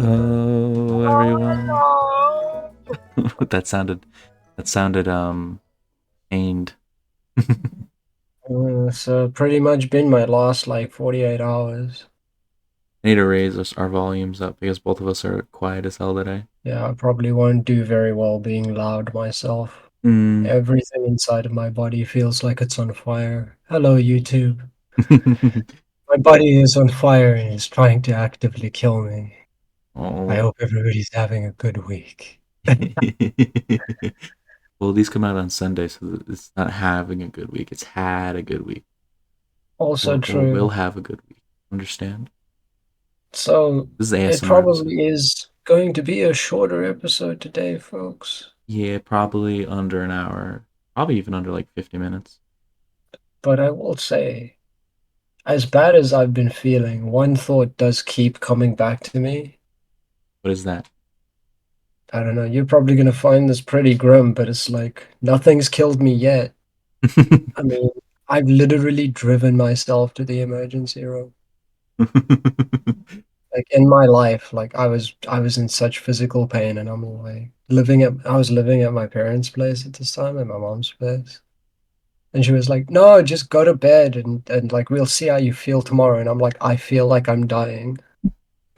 Hello, everyone. Oh, that sounded pained. So pretty much been my last like 48 hours. I need to raise our volumes up because both of us are quiet as hell today. Yeah, I probably won't do very well being loud myself. Mm. Everything inside of my body feels like it's on fire. Hello, YouTube. My body is on fire and is trying to actively kill me. I Oh. hope everybody's having a good week. Well, these come out on Sunday, so it's not having a good week. It's had a good week, Also or will true. have a good week. Understand? So This is it ASMR episode. probably is going to be a shorter episode today, folks. Yeah, probably under an hour. Probably even under like 50 minutes. But I will say, as bad as I've been feeling, one thought does keep coming back to me. What is that? I don't know, you're probably going to find this pretty grim, but it's like nothing's killed me yet. I mean, I've literally driven myself to the emergency room. Like in my life, like I was in such physical pain and I'm like I was living at my parents' place at this time, at my mom's place. And she was like, "No, just go to bed and like we'll see how you feel tomorrow." And I'm like, "I feel like I'm dying."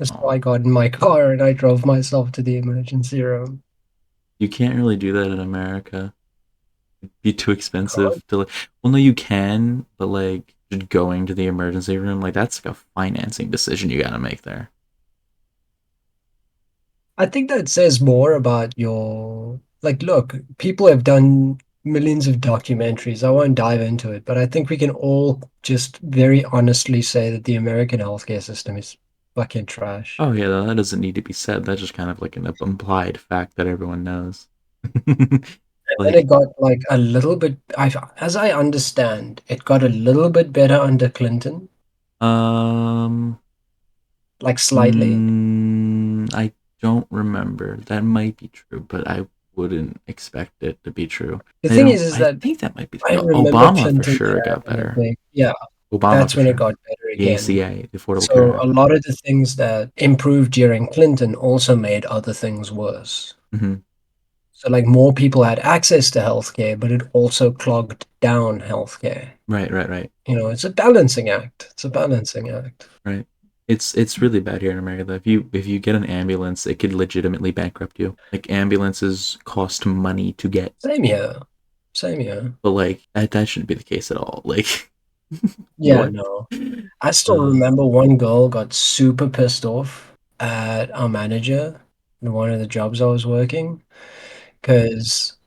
So I Oh. got in my car and I drove myself to the emergency room. You can't really do that in America. It'd be too God. expensive to like. Well, no, you can, but like just going to the emergency room, like that's like a financing decision you gotta make there. I think that says more about your like look, people have done millions of documentaries. I won't dive into it, but I think we can all just very honestly say that the American healthcare system is fucking trash. Oh yeah, that doesn't need to be said. That's just kind of like an implied fact that everyone knows. And then Like, it got like a little bit as I understand, it got a little bit better under Clinton, um, like slightly. I don't remember. That might be true, but I wouldn't expect it to be true. The I thing don't. is I that think that might be I remember Obama for Clinton sure got having a better. big, yeah, Obama that's for when it sure. got better The again. ACA, the Affordable Care So a Act. lot of the things that improved during Clinton also made other things worse. Hmm. So like more people had access to healthcare, but it also clogged down healthcare. Right, right, right, It's a balancing act. It's a balancing act. right. It's really bad here in America. Though. If you get an ambulance, it could legitimately bankrupt you. Like ambulances cost money to get, Same here. Same here. but like that shouldn't be the case at all. Like Yeah, what? no. I still Uh, remember one girl got super pissed off at our manager in one of the jobs I was working because,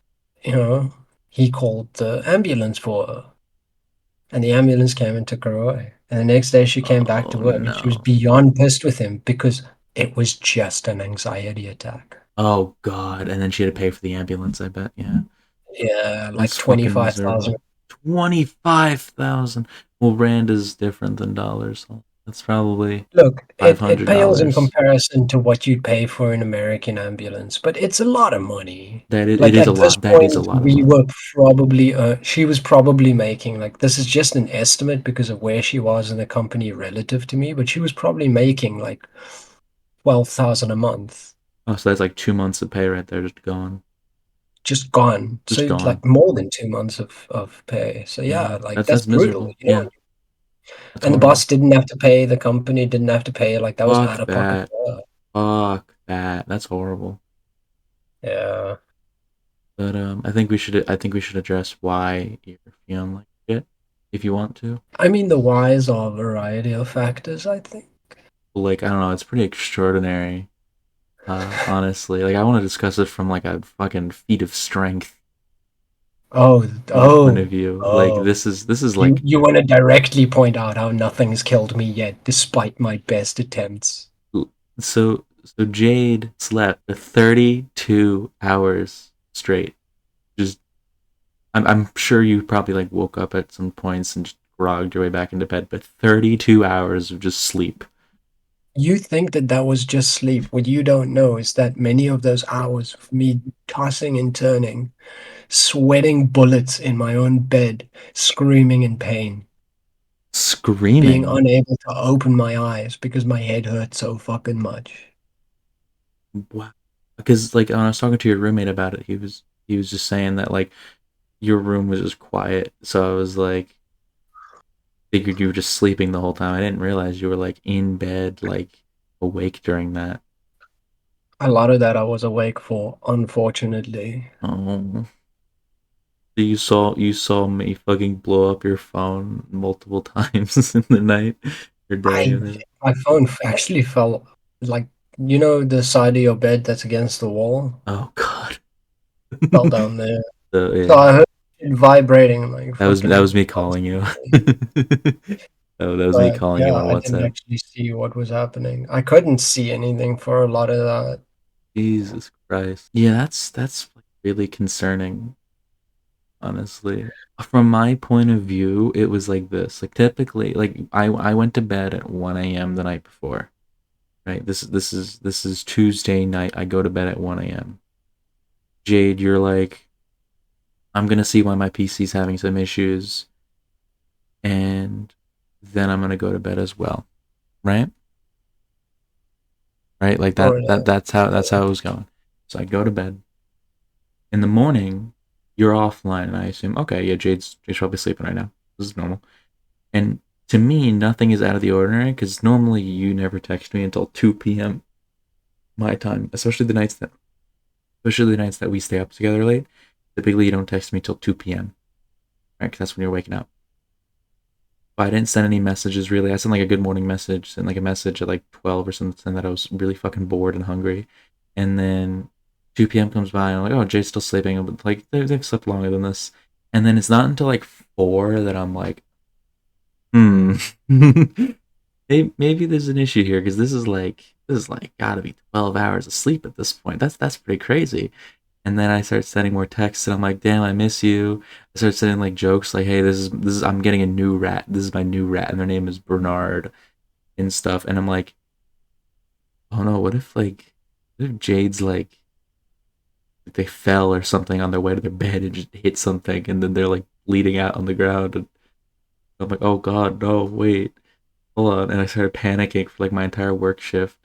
you know, he called the ambulance for her and the ambulance came and took her away. And the next day she came back oh to work and she was no. beyond pissed with him because it was just an anxiety attack. Oh god. And then she had to pay for the ambulance. I bet. Yeah. Yeah, like That's fucking 25,000. miserable. 25,000. Well, rand is different than dollars. So that's probably Look, it pales in $500. comparison to what you'd pay for an American ambulance, but it's a lot of money. It Like is a at this lot. That is a point, lot of she was probably making, like, this is just an estimate because of where she was in the company relative to me, but she was probably making like 12,000 a month, Oh, so that's like 2 months of pay right there, just gone, just gone. just So gone. like more than 2 months of pay. So Yeah, yeah, like that's that's brutal, miserable. Yeah, that's And the horrible. boss didn't have to pay, the company didn't have to pay, like that was out Fuck of pocket that. for her. Fuck that. That's horrible. Yeah. But I think we should address why you're feeling like shit, if you want to. I mean, the whys are a variety of factors, I think. Like I don't know, it's pretty extraordinary. Honestly, like I want to discuss it from like a fucking feat of strength Oh, point of oh, view. Like oh. this is You like you want to directly point out how nothing's killed me yet, despite my best attempts. so Jade slept 32 hours straight. Just I'm sure you probably like woke up at some points and just grogged your way back into bed, but 32 hours of just sleep. You think that that was just sleep. What you don't know is that many of those hours of me tossing and turning, sweating bullets in my own bed, screaming in pain. being Screaming. unable to open my eyes because my head hurt so fucking much. Wow. Because like when I was talking to your roommate about it, he was just saying that like your room was just quiet. So I was like, figured you were just sleeping the whole time. I didn't realize you were like in bed, like awake during that. A lot of that I was awake for, unfortunately. Oh, you saw me fucking blow up your phone multiple times in the night or day. I My phone actually fell, like, the side of your bed that's against the wall Oh god. fell down there. So So yeah, I heard it vibrating like that was fucking me calling you. constantly. That was me But calling you yeah, on I didn't WhatsApp. actually see what was happening. I couldn't see anything for a lot of that. Jesus Christ. Yeah, that's like really concerning, honestly. From my point of view, it was like this. Like typically, like I went to bed at 1 a.m. the night before. Right? This is Tuesday night. I go to bed at 1 a.m. Jade, you're like, I'm gonna see why my PC's having some issues, and then I'm gonna go to bed as well. Right? Right? Like that Or that that's how it was going. So I go to bed. In the morning, you're offline, and I assume, okay, yeah, Jade's probably sleeping right now. This is normal. And to me, nothing is out of the ordinary because normally you never text me until 2 p.m. my time, especially the nights that we stay up together late. Typically, you don't text me till 2 p.m. Right? Because that's when you're waking up. But I didn't send any messages really. I sent like a good morning message and like a message at like 12 or something that I was really fucking bored and hungry. And then 2 p.m. comes by and I'm like, oh, Jay's still sleeping. But like they've slept longer than this. And then it's not until like 4 that I'm like, hmm. Maybe there's an issue here because this is like gotta be 12 hours of sleep at this point. That's pretty crazy. And then I start sending more texts, and I'm like, "Damn, I miss you." I start sending like jokes, like, "Hey, this is I'm getting a new rat. This is my new rat, and their name is Bernard and stuff." And I'm like, "Oh no, what if Jade's like they fell or something on their way to their bed and just hit something, and then they're like bleeding out on the ground?" And I'm like, "Oh God, no, wait, hold on!" And I started panicking for like my entire work shift.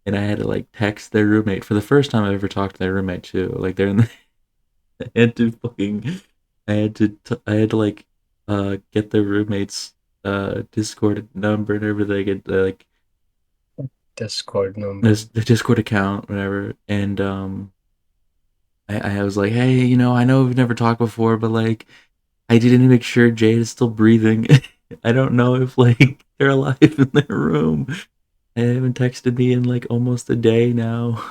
And I had to like text their roommate for the first time I ever talked to their roommate too. Like they're in the I had to fucking I had to like get their roommates Discord number and everything and like Discord number. the Discord account whatever and I was like, hey, I know we've never talked before, but like I didn't make sure Jade is still breathing. I don't know if like they're alive in their room. They haven't texted me in like almost a day now.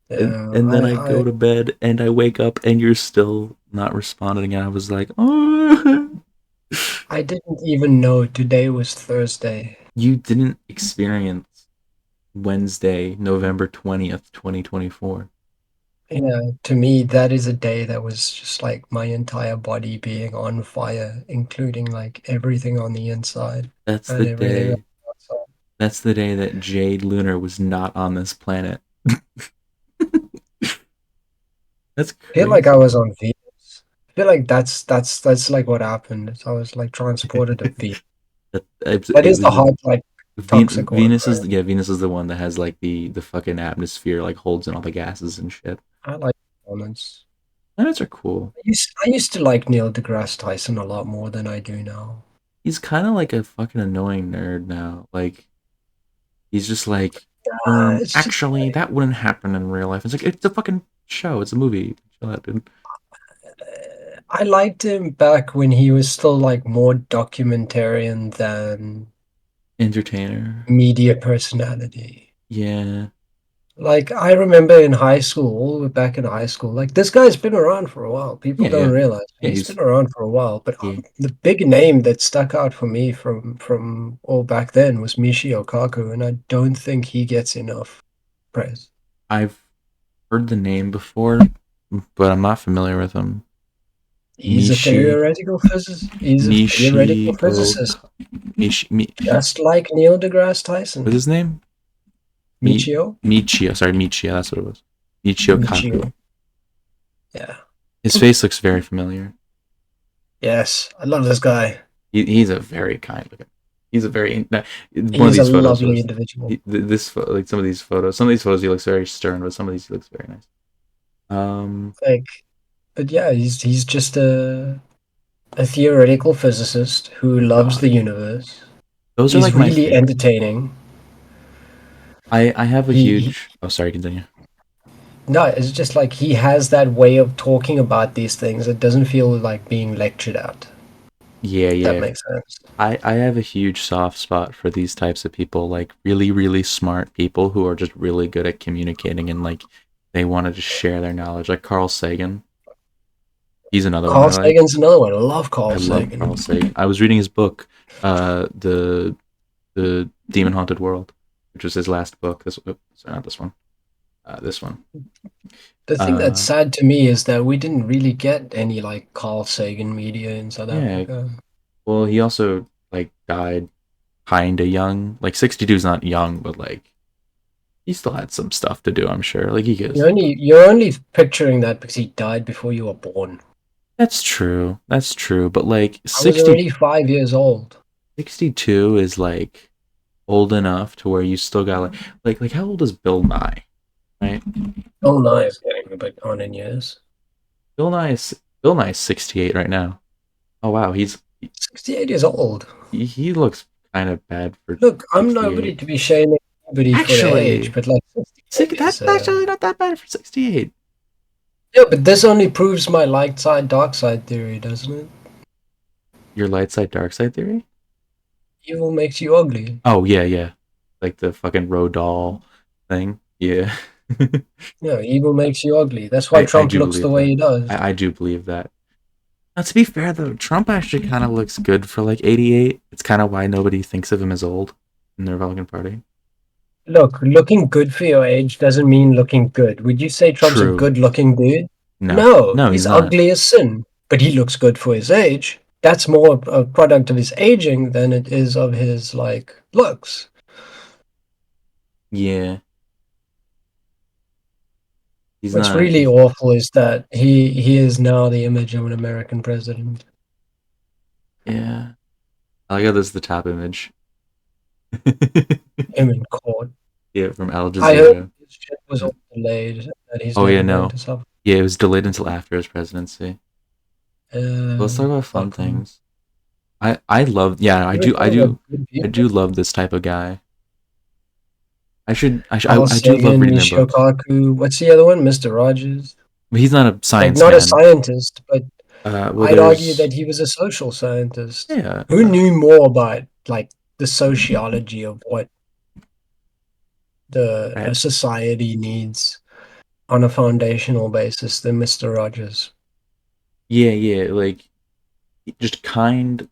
Yeah, And then I I go to bed and I wake up and you're still not responding. And I was like, oh. I didn't even know today was Thursday. You didn't experience Wednesday, November 20th, 2024. Yeah, to me, that is a day that was just like my entire body being on fire, including like everything on the inside That's the and everything on day. the outside. That's the day that Jade Lunar was not on this planet. That's I feel like I crazy. was on Venus. I feel like that's like what happened. I was like transported to Venus. That It is the was hard, like, toxic one, Venus is right? yeah, Venus is the one that has like the fucking atmosphere like holds in all the gases and shit. I like planets. Planets are cool. I used to like Neil deGrasse Tyson a lot more than I do now. He's kind of like a fucking annoying nerd now. Like he's just like, It's just actually, that wouldn't happen in real life. It's like it's a fucking show. It's a movie. Chill out, dude. I liked him back when he was still like more documentarian than Entertainer. media personality. Yeah. Like I remember in high school, back in high school, like this guy's been around for a while. People Yeah, don't yeah. realize Yeah, he's been around for a while. But yeah. the big name that stuck out for me from all back then was Michio Kaku, and I don't think he gets enough praise. I've heard the name before, but I'm not familiar with him. He's a Mishi theoretical physicist. He's a theoretical Mishi physicist, Mishi Mi, just like Neil deGrasse what's Tyson. his name? Mi Michio, Michio. Sorry, Michio, that's what it was. Michio Michio. Kaku. Yeah. His face looks very familiar. Yes, I love this guy. He's a very kind looking. He's a very He one of is a these photos lovely was individual. like some of these photos he looks very stern, but some of these he looks very nice. Like, but yeah, he's just a theoretical physicist who loves the God, universe. those are He's like my really favorite. entertaining. I have a He huge. Oh, sorry, continue. no, it's just like he has that way of talking about these things. It doesn't feel like being lectured at. Yeah, That yeah. makes sense. I have a huge soft spot for these types of people, like really, really smart people who are just really good at communicating and like they want to just share their knowledge. Like Carl Sagan, he's another one Carl I like. Sagan's another one. I love I Carl love Carl Sagan. Sagan. I was reading his book, the Demon Haunted World, which was his last book. Sorry, not this one. This one. The thing that's Uh, sad to me is that we didn't really get any like Carl Sagan media in South yeah. Africa. Well, he also like died kind of young. Like 62 is not young, but like he still had some stuff to do. I'm sure. Like he could. You're only picturing that because he died before you were born. That's true. That's true. But like I was already 5 years old. 62 is like old enough to where you still got like how old is Bill Nye? Right? Oh, Nye is getting a bit on in years. Bill Nye Bill Nye's 68 right now. Oh wow, 68 years old. he looks kind of bad for Look, I'm nobody 68. to be shaming anybody for their age, Actually, but like 68 is that's actually not that bad for 68. yeah, but this only proves my light side dark side theory, doesn't it? Your light side dark side theory? Evil makes you ugly. Oh yeah, yeah. Like the fucking Rodal thing. Yeah. Yeah, evil makes you ugly. That's why I Trump do looks the believe way that. he does. I do believe that. Now, to be fair though, Trump actually kind of looks good for like 88. It's kind of why nobody thinks of him as old in the Republican Party. Look, looking good for your age doesn't mean looking good. Would you say Trump's a True. good looking dude? No. No, No, he's he's not. ugly as sin, but he looks good for his age. That's more a product of his aging than it is of his like looks. Yeah. He's What's not. really awful is that he is now the image of an American president. Yeah. I like how this is the top image. Him in court. Yeah, from Al I heard Jazeera. his shit was all delayed, that he's Oh yeah, never going no. to suffer. Yeah, it was delayed until after his presidency. Let's talk about fun Fuck him. things. I love yeah, We were talking about good I people. do love this type of guy. Carl I do love Sagan, reading their Nishio books. Kaku. What's the other one? Mr. Rogers. But he's not a Like, science not a man. scientist, but Well I'd argue there's that he was a social scientist yeah, who knew more about, like, the sociology of what a I- society needs on a foundational basis than Mr. Rogers. yeah, yeah, like just kind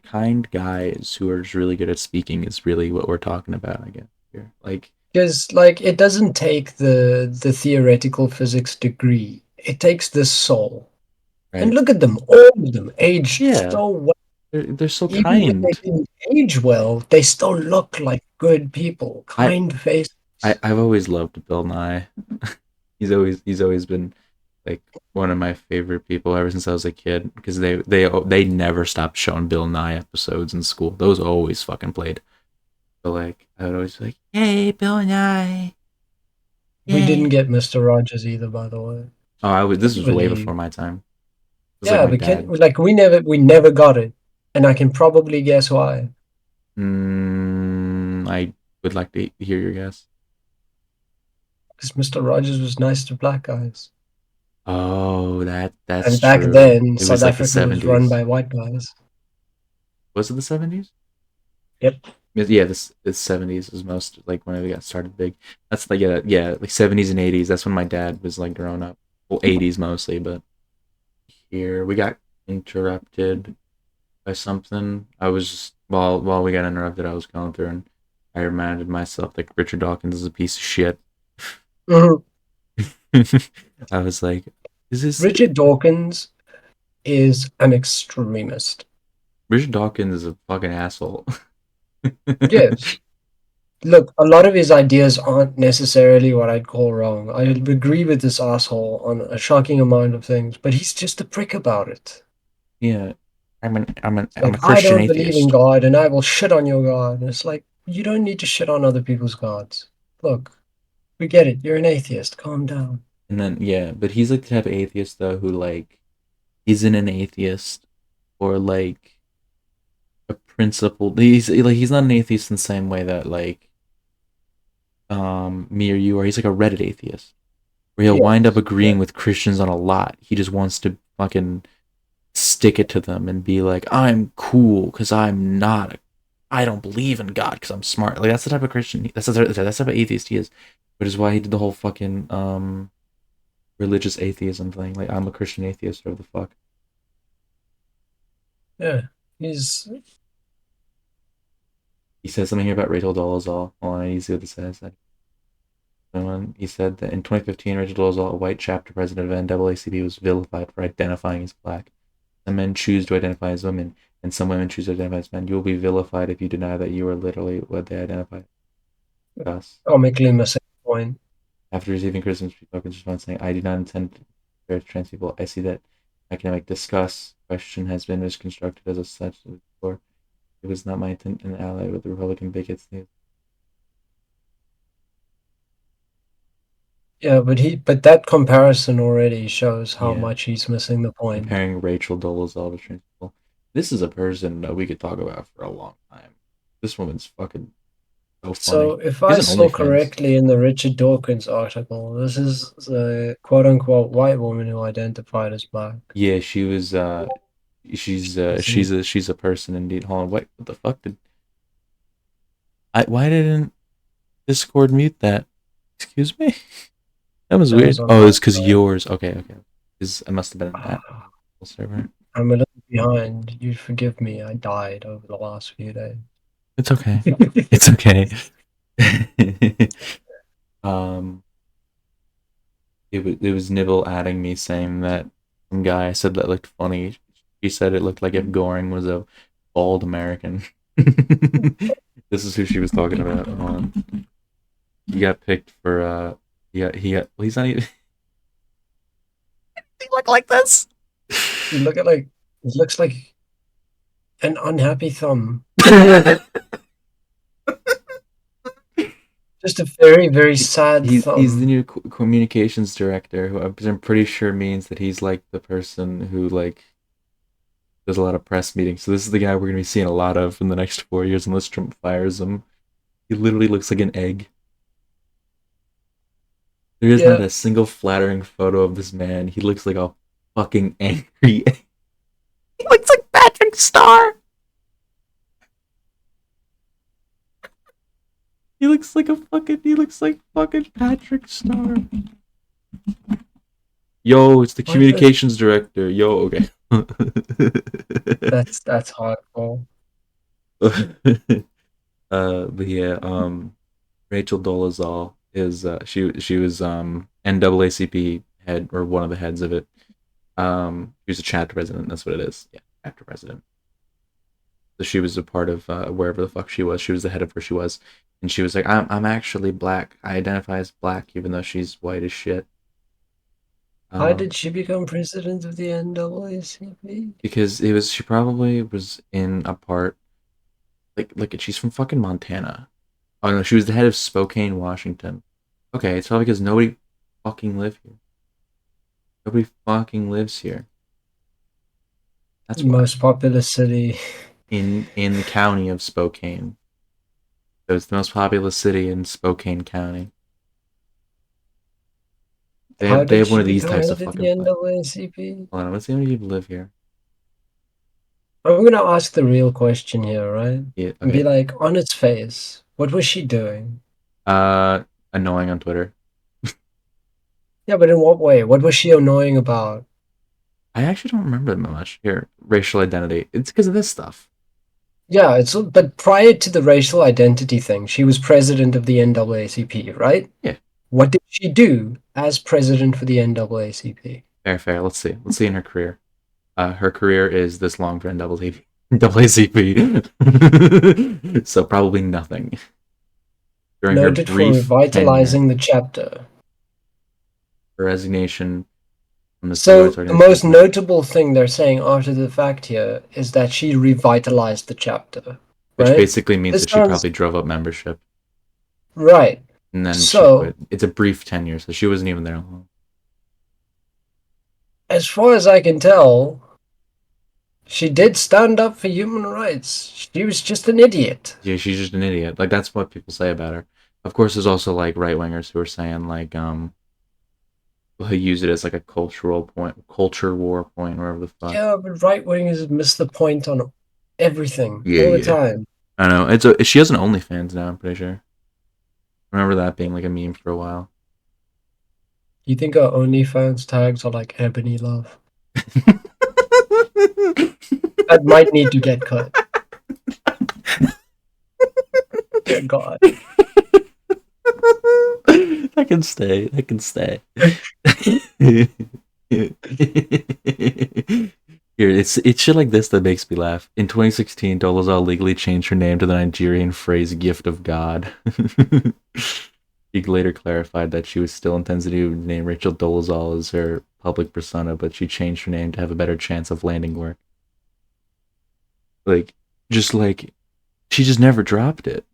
guys who are just really good at speaking is really what we're talking about, I guess. Here. Like Because, like, it doesn't take the theoretical physics degree. It takes the soul. And right. look at them, all of them aged Yeah. so well. They're so Even when they kind. didn't age well, they still look like good people, I kind faces. I've always loved Bill Nye. He's always been like one of my favorite people ever since I was a kid because they never stopped showing Bill Nye episodes in school. Those always fucking played. So like I would always be like, "Hey, Bill Nye, We didn't yay!" get Mr. Rogers either, by the way. Oh, I was. Can This you was way believe? before my time. It was like Yeah, my we can dad. like we never got it. And I can probably guess why. I would like to hear your guess. Because Mr. Rogers was nice to black guys. Oh, that's And back true. then, It South was like the Africa was run 70s. by white guys. Was it the 70s? Yep. Yeah, this 70s was most like when it got started big. That's like yeah, like 70s and 80s. That's when my dad was like growing up. Well, 80s mostly, but here we got interrupted by something. I was just, while we got interrupted, I was going through and I reminded myself that Richard Dawkins is a piece of shit. Mhm. I was like, is this Richard Dawkins is an extremist. Richard Dawkins is a fucking asshole. Yes. Look, a lot of his ideas aren't necessarily what I'd call wrong. I agree with this asshole on a shocking amount of things, but he's just a prick about it. Yeah. It's I'm like, a I Christian don't believe in atheist. God and I will shit on your God. And it's like, you don't need to shit on other people's gods. Look, we get it. You're an atheist. Calm down. And then yeah, but he's like the type of atheist though who like isn't an atheist or like a principled. He's not an atheist in the same way that like me or you are. He's like a Reddit atheist where he'll wind up Yes. Yeah. agreeing with Christians on a lot. He just wants to fucking stick it to them and be like, I'm cool because I don't believe in God because I'm smart. Like that's the type of Christian. That's the type of atheist he is. Which is why he did the whole fucking religious atheism thing. Like I'm a Christian atheist or the fuck. Yeah. He's He says something here about Rachel Dolezal. Hold on, I need to see what this says. He said that in 2015, Rachel Dolezal, a white chapter president of NAACP, was vilified for identifying as black. Some men choose to identify as women, and some women choose to identify as men. You will be vilified if you deny that you are literally what they identify as. comically missing the point. After receiving criticism, people can respond saying, I do not intend to compare to trans people. I see that academic discuss question has been misconstructed as a such before. It was not my intent and ally with the Republican bigots. Yeah, but that comparison already shows how Yeah, much he's missing the point. comparing Rachel Dolezal to trans people. This is a person that we could talk about for a long time. This woman's fucking so So funny. if She's I an saw OnlyFans. correctly in the Richard Dawkins article, this is a quote unquote white woman who identified as black. Yeah, she was. Isn't She's a person indeed. Hold on, what the fuck did I? Why didn't Discord mute that? Excuse me. That was that was weird. on Oh, my it's because side. yours. Okay, okay. It must have been an at server. I'm a little behind. You'd forgive me. I died over the last few days. It's okay. It's okay. um, it was Nibble adding me saying that some guy said that looked funny. He said it looked like if Goring was a bald American. This is who she was talking about. He got picked for well, he's not even he look like this. You look at like it looks like an unhappy thumb. Just a very, very sad He's the thumb. new communications director, who I'm pretty sure means that he's like the person who like does a lot of press meetings. So this is the guy we're gonna be seeing a lot of in the next 4 years, unless Trump fires him. He literally looks like an egg. There is not Yeah. a single flattering photo of this man. He looks like a fucking angry egg. He looks like Patrick Star. He looks like fucking Patrick Star. Yo, it's the Why is that? communications director. Yo, okay. That's hardcore. But yeah, Rachel Dolezal is she was NAACP head or one of the heads of it. She was a chapter president. That's what it is. Yeah, chapter president. So she was a part of wherever the fuck she was. She was the head of where she was, and she was like, I'm actually black. I identify as black, even though she's white as shit. How did Um, she become president of the NAACP? because it was she probably was in a part like she's from fucking Montana. Oh no, she was the head of Spokane, Washington. Okay, it's probably because nobody fucking live here. Nobody fucking lives here. That's why. Most populous city. In the county of Spokane. So it's the most populous city in Spokane County. How They did have one she of these become types head of of the fucking flags. NAACP? Hold on, let's see how many people live here. I'm gonna ask the real question here, right? Yeah, And be okay. like, on its face, what was she doing? Uh Annoying on Twitter. Yeah, but in what way? What was she annoying about? I actually don't remember that much. Here, racial identity. It's because of this stuff. Yeah, it's but prior to the racial identity thing, she was president of the NAACP, right? Yeah, What did she do as president for the NAACP? fair, fair. Let's see. Let's see in her career. Her career is this long for NAACP. So probably nothing. During her Noted for brief tenure, revitalizing the chapter. her resignation from the civil So rights the most organization. notable thing they're saying after the fact here is that she revitalized the chapter, Which right? basically means This that she sounds probably drove up membership right. and then she So, quit. It's a brief tenure, so she wasn't even there long. as far as I can tell, she did stand up for human rights. She was just an idiot. Yeah, she's just an idiot. Like that's what people say about her. Of course, there's also like right wingers who are saying like who use it as like a cultural point, culture war point, wherever the fuck. Yeah, but right wingers miss the point on everything Yeah, all the yeah. time. I know. She has an OnlyFans now. I'm pretty sure. I remember that being like a meme for a while. You think our OnlyFans tags are like Ebony Love? That might need to get cut. Dear God. That can stay. That can stay. Here, it's shit like this that makes me laugh. In 2016, Dolezal legally changed her name to the Nigerian phrase "gift of God." She later clarified that she was still intends to name Rachel Dolezal as her public persona, but she changed her name to have a better chance of landing work. Like, just like she just never dropped it.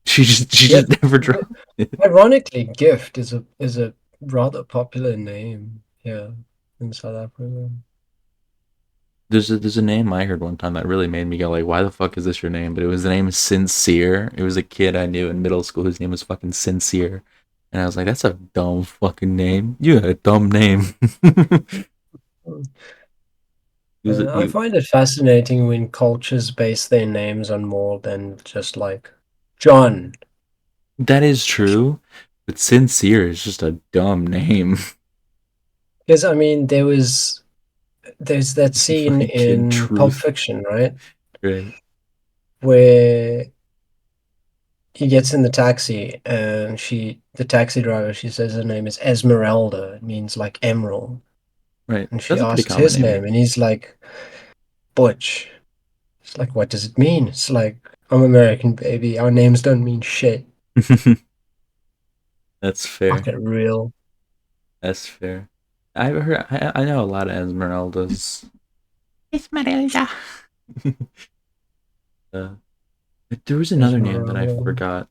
She Yeah, just never dropped it. ironically, Gift is a rather popular name here in South Africa. There's a name I heard one time that really made me go like, why the fuck is this your name? But it was the name Sincere. It was a kid I knew in middle school whose name was fucking Sincere, and I was like, that's a dumb fucking name. You had a dumb name. He was I he, find it fascinating when cultures base their names on more than just like John. that is true, but Sincere is just a dumb name. Because I mean, there's that scene Fucking in Pulp truth, Fiction, right, right? where he gets in the taxi and the taxi driver, she says her name is Esmeralda. It means like emerald. Right. And she That's a pretty asks common his name name, here. and he's like Butch. It's like, what does it mean? It's like, I'm American, baby. Our names don't mean shit. That's Fuck fair. it, real. That's fair. I've heard. I know a lot of Esmeraldas. Esmeralda. uh, there was another name that I Esmeralda. forgot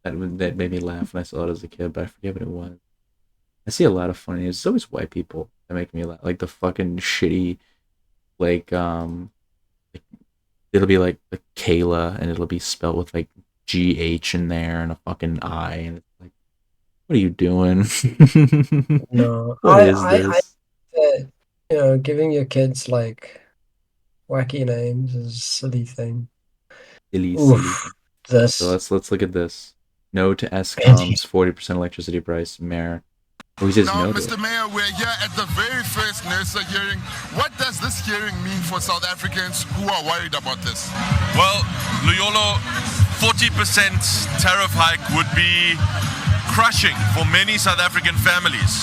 that made me laugh when I saw it as a kid, but I forget what it was. I see a lot of funny names. It's always white people that make me laugh. Like the fucking shitty, like like, it'll be like Kayla, and it'll be spelled with like GH in there and a fucking I, and it's like, what are you doing? No, What is this? giving your kids like wacky names is a silly thing. Silly, silly. Oof, So this let's look at this. No to anti. SCOM's 40% electricity price. Mayor. Oh, he says Now, no to Mr. it. Mayor, we're here at the very first NERSA hearing. What does this hearing mean for South Africans who are worried about this? Well, Luyolo, 40% tariff hike would be crushing for many South African families.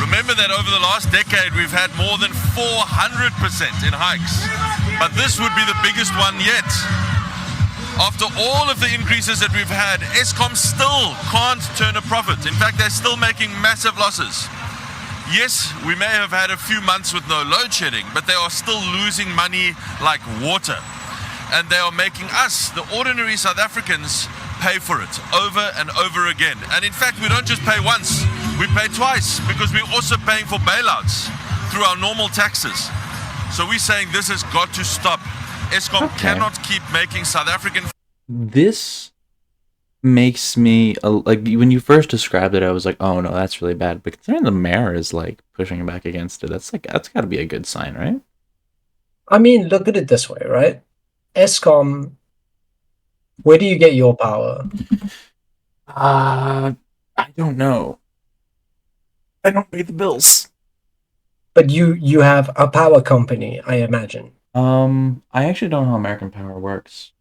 Remember that over the last decade, we've had more than 400% in hikes. But this would be the biggest one yet. After all of the increases that we've had, Eskom still can't turn a profit. In fact, they're still making massive losses. Yes, we may have had a few months with no load shedding, but they are still losing money like water. And they are making us, the ordinary South Africans, pay for it over and over again. And in fact, we don't just pay once, we pay twice, because we're also paying for bailouts through our normal taxes. So we're saying this has got to stop. Eskom cannot keep making South African. This makes me like when you first described it, I was like, oh no, that's really bad. But considering the mayor is like pushing back against it, that's got to be a good sign, right? I mean, look at it this way, right? Eskom, where do you get your power? I don't know. I don't pay the bills. But you have a power company, I imagine. I actually don't know how American Power works.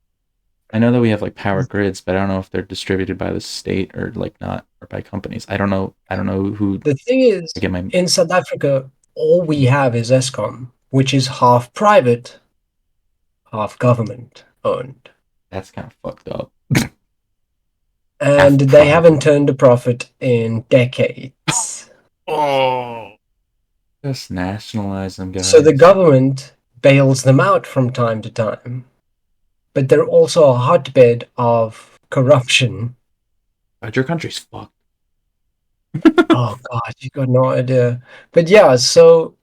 I know that we have like power grids, but I don't know if they're distributed by the state or like not, or by companies. I don't know. I don't know who The thing is, I get my. in South Africa, all we have is Eskom, which is half private, half government owned. That's kind of fucked up. And Half they private. haven't turned a profit in decades. Oh, Just nationalize them, guys. So the government bails them out from time to time, but they're also a hotbed of corruption. But your country's fucked. Oh God, you got no idea. But yeah, so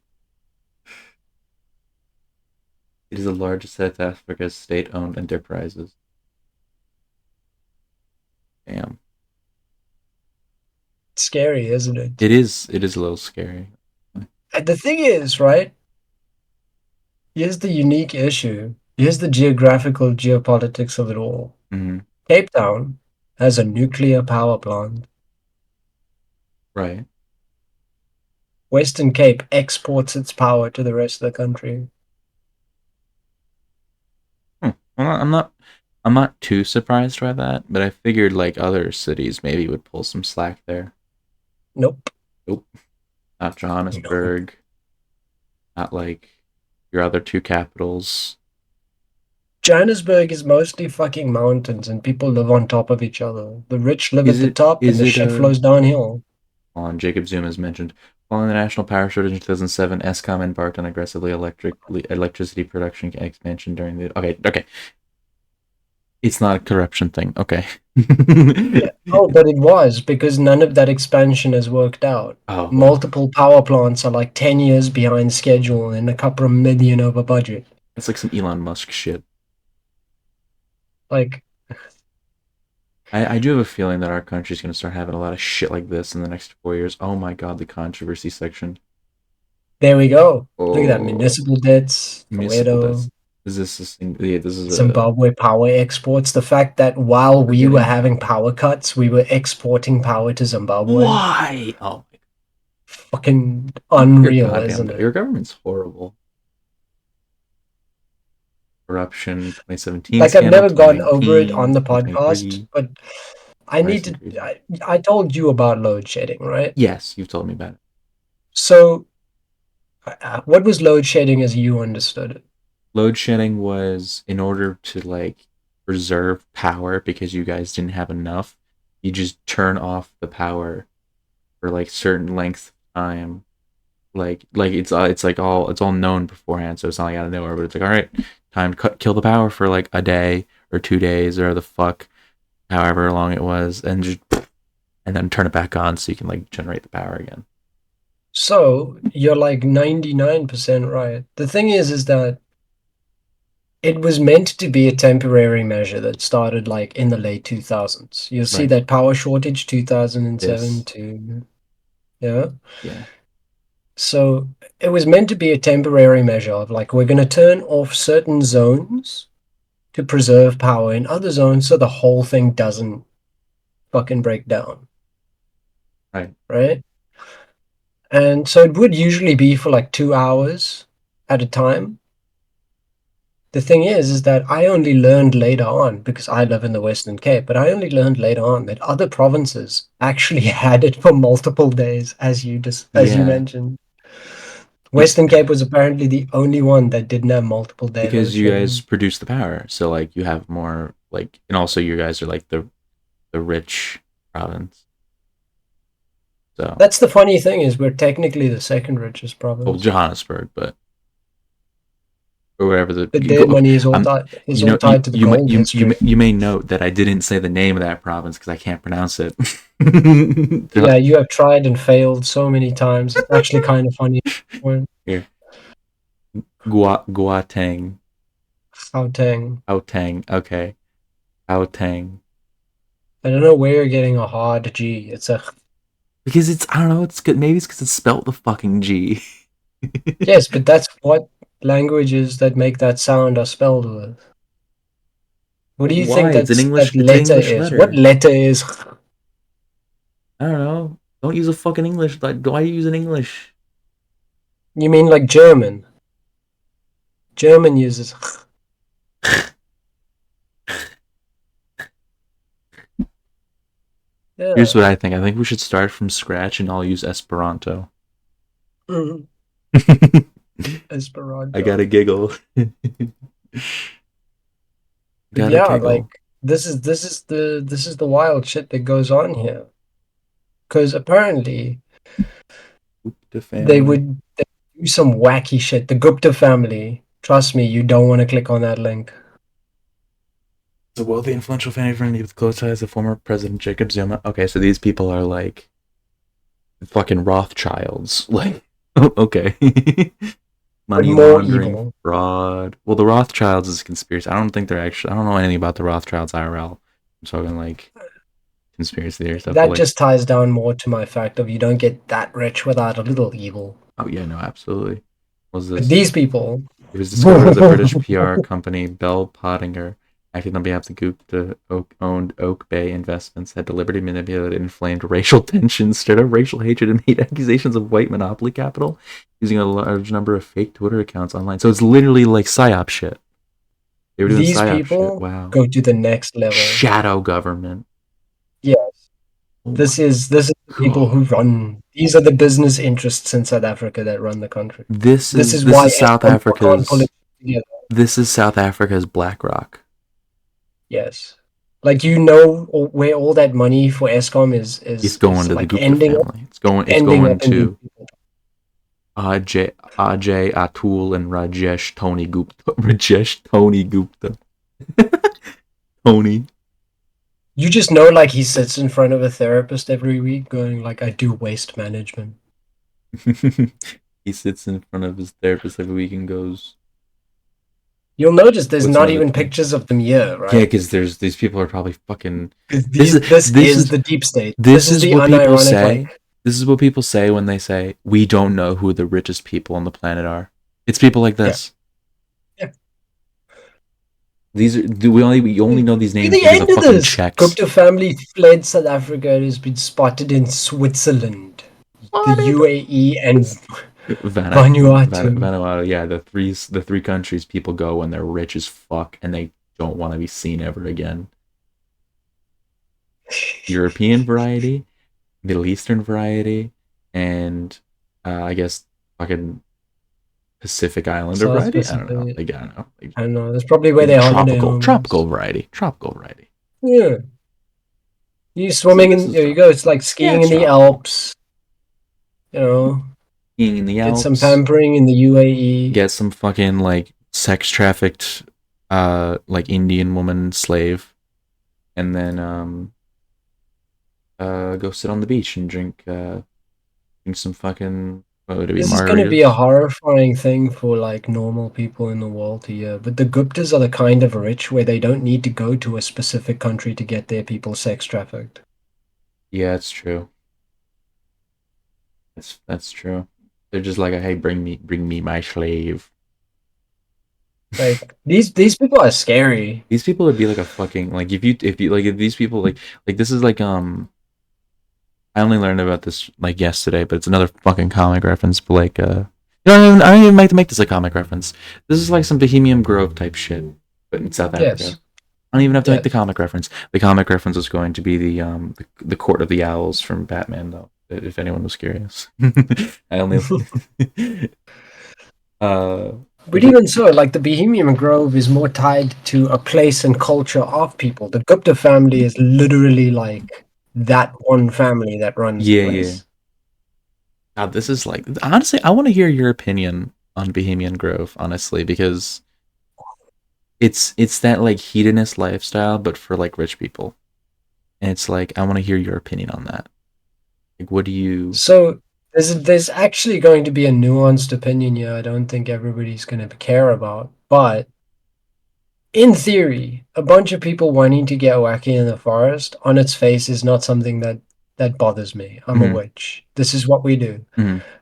It is the largest South Africa's state-owned enterprises. Damn. it's scary, isn't it? It is a little scary. And the thing is, right? Here's the unique issue. Here's the geographical geopolitics of it all. Mm-hmm. Cape Town has a nuclear power plant. Right. Western Cape exports its power to the rest of the country. I'm not too surprised by that, but I figured like other cities maybe would pull some slack there. Nope. Not Johannesburg. Not like your other two capitals. Johannesburg is mostly fucking mountains and people live on top of each other. The rich live Is at the it- top is and the it shit a- flows downhill. On Jacob Zuma has mentioned. Following the national power shortage in 2007, Eskom embarked on aggressively electricity production expansion during the. Okay. It's not a corruption thing. Okay. Oh, but it was because none of that expansion has worked out. Oh, Multiple power plants are like 10 years behind schedule and a couple of million over budget. it's like some Elon Musk shit. Like, I do have a feeling that our country's going to start having a lot of shit like this in the next 4 years. Oh my god, the controversy section. there we go. Look at that. Oh. Municipal debts, Municipal Soweto, debts. Is this a thing? Yeah, this is a. Zimbabwe power exports. The fact that while we Forgetting- were having power cuts, we were exporting power to Zimbabwe. Why? Oh my Fucking god. unreal, isn't it? Your government's horrible. Corruption, 2017. Like, I've scandal, never gone over it on the 2023. podcast, but I need Price increase. to. I told you about load shedding, right? Yes, you've told me about it. So, what was load shedding as you understood it? Load shedding was in order to like preserve power because you guys didn't have enough. You just turn off the power for like certain length of time. Like it's all known beforehand, so it's not like out of nowhere. But it's like, all right, time to kill the power for like a day or 2 days or the fuck, however long it was, and then turn it back on so you can like generate the power again. So you're like 99% right. The thing is that it was meant to be a temporary measure that started like in the late 2000s. You'll see Right. that power shortage 2007 Yes. to yeah. Yeah. So it was meant to be a temporary measure of like we're going to turn off certain zones to preserve power in other zones so the whole thing doesn't fucking break down. Right. Right? And so it would usually be for like 2 hours at a time. The thing is that I only learned later on, because I live in the Western Cape, but I only learned later on that other provinces actually had it for multiple days, as you Yeah. mentioned. Western Cape was apparently the only one that didn't have multiple day Because load you shedding. guys produce the power, so like you have more like, and also you guys are like the rich province. So That's the funny thing is we're technically the second richest well, province. Johannesburg, but or whatever the. But their money is all I'm- tied. Is you know, all tied to the you, gold you, history. you may note that I didn't say the name of that province because I can't pronounce it. Yeah, you have tried and failed so many times. It's actually kind of funny. Here. Gauteng. Gauteng. Okay. Gauteng. I don't know where you're getting a hard G. It's a Because it's, I don't know, it's good. Maybe it's because it's spelt the fucking G. yes, but that's what languages that make that sound are spelled with. What do you Why? think It's an that English letter is? letter. What letter is? I don't know. Don't use a fucking English. Like, why are you using English? You mean like German? German uses. Yeah. Here's what I think. I think we should start from scratch and I'll use Esperanto. Mhm. Esperanto. I gotta giggle. But yeah, like this is the wild shit that goes on here. Because apparently they would do some wacky shit. The Gupta family. Trust me, you don't want to click on that link. The wealthy, influential family friend with close ties to former President Jacob Zuma. Okay, so these people are like fucking Rothschilds. Like, okay. Money more laundering, evil. fraud. Well, the Rothschilds is a conspiracy. I don't think they're actually. I don't know anything about the Rothschilds IRL. I'm talking like conspiracy theory stuff. That Like, just ties down more to my fact of you don't get that rich without a little evil. oh yeah, no, absolutely. Was But this? these people. It was discovered that the British PR company Bell Pottinger, acting on behalf of the Gupta owned Oak Bay Investments, had deliberately manipulated and inflamed racial tensions, stirred up racial hatred, and made accusations of white monopoly capital using a large number of fake Twitter accounts online. So it's literally like psyop shit. They were doing These psyop people shit. Wow. go to the next level. Shadow government. Yes. Oh This is the people who run. These are the business interests in South Africa that run the country. This is why South Eskom can't Africa's. pull it together. This is South Africa's BlackRock. Yes. Like, you know where all that money for Eskom is It's going to like the Gupta ending family. It's going up to in Ajay Atul and Rajesh Tony Gupta. Rajesh Tony Gupta. Tony. You just know, like, he sits in front of a therapist every week going, like, I do waste management. He sits in front of his therapist every week and goes. You'll notice there's What's not another even thing? pictures of them here, right? Yeah, because these people are probably fucking. This is the deep state. This is the what people unironic, say. like, This is what people say when they say we don't know who the richest people on the planet are. It's people like this. Yeah. These are we only know these names the because end of of fucking this. checks. Gupta family fled South Africa and has been spotted in Switzerland, the UAE, and Vanuatu. Vanuatu, yeah, the three countries people go when they're rich as fuck and they don't want to be seen ever again. European variety, Middle Eastern variety, and I guess fucking Pacific Islander South variety. Pacific. I don't know. Like, I don't know. Like, I don't know. That's probably where they holiday homes. Tropical variety. Yeah. You swimming in. There you go. It's like skiing in the Alps. You know. Skiing in the Alps. Get some pampering in the UAE. Get some fucking like sex trafficked, like Indian woman slave, and then go sit on the beach and drink some fucking. This is going to be a horrifying thing for like normal people in the world to hear. But the Guptas are the kind of rich where they don't need to go to a specific country to get their people sex trafficked. Yeah, it's true. That's true. They're just like, hey, bring me my slave. Like these people are scary. These people would be like a fucking like if these people like this is like I only learned about this like yesterday, but it's another fucking comic reference. But like, I don't even like to make this a comic reference. This is like some Bohemian Grove type shit, but in South Africa. Yes. I don't even have to make the comic reference. The comic reference is going to be the Court of the Owls from Batman, though. If anyone was curious, I only. But even so, like the Bohemian Grove is more tied to a place and culture of people. The Gupta family is literally like that one family that runs the place. Yeah. Now, this is like, honestly, I want to hear your opinion on Bohemian Grove, honestly, because it's that like hedonist lifestyle, but for like rich people. And it's like, I want to hear your opinion on that. Like, what do you... So there's actually going to be a nuanced opinion here. I don't think everybody's going to care about, but in theory, a bunch of people wanting to get wacky in the forest on its face is not something that bothers me. I'm a witch. This is what we do.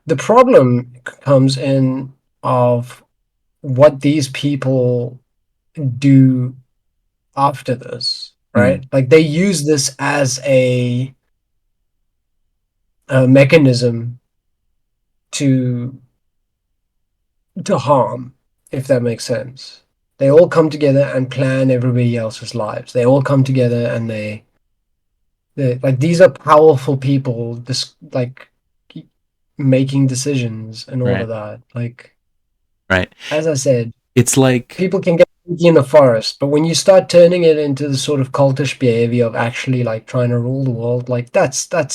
The problem comes in of what these people do after this, right? Like they use this as a mechanism to harm, if that makes sense. They all come together and plan everybody else's lives. They all come together and they like, these are powerful people, this like making decisions and all of that. Like, right. As I said, it's like people can get in the forest, but when you start turning it into the sort of cultish behavior of actually like trying to rule the world, like that's a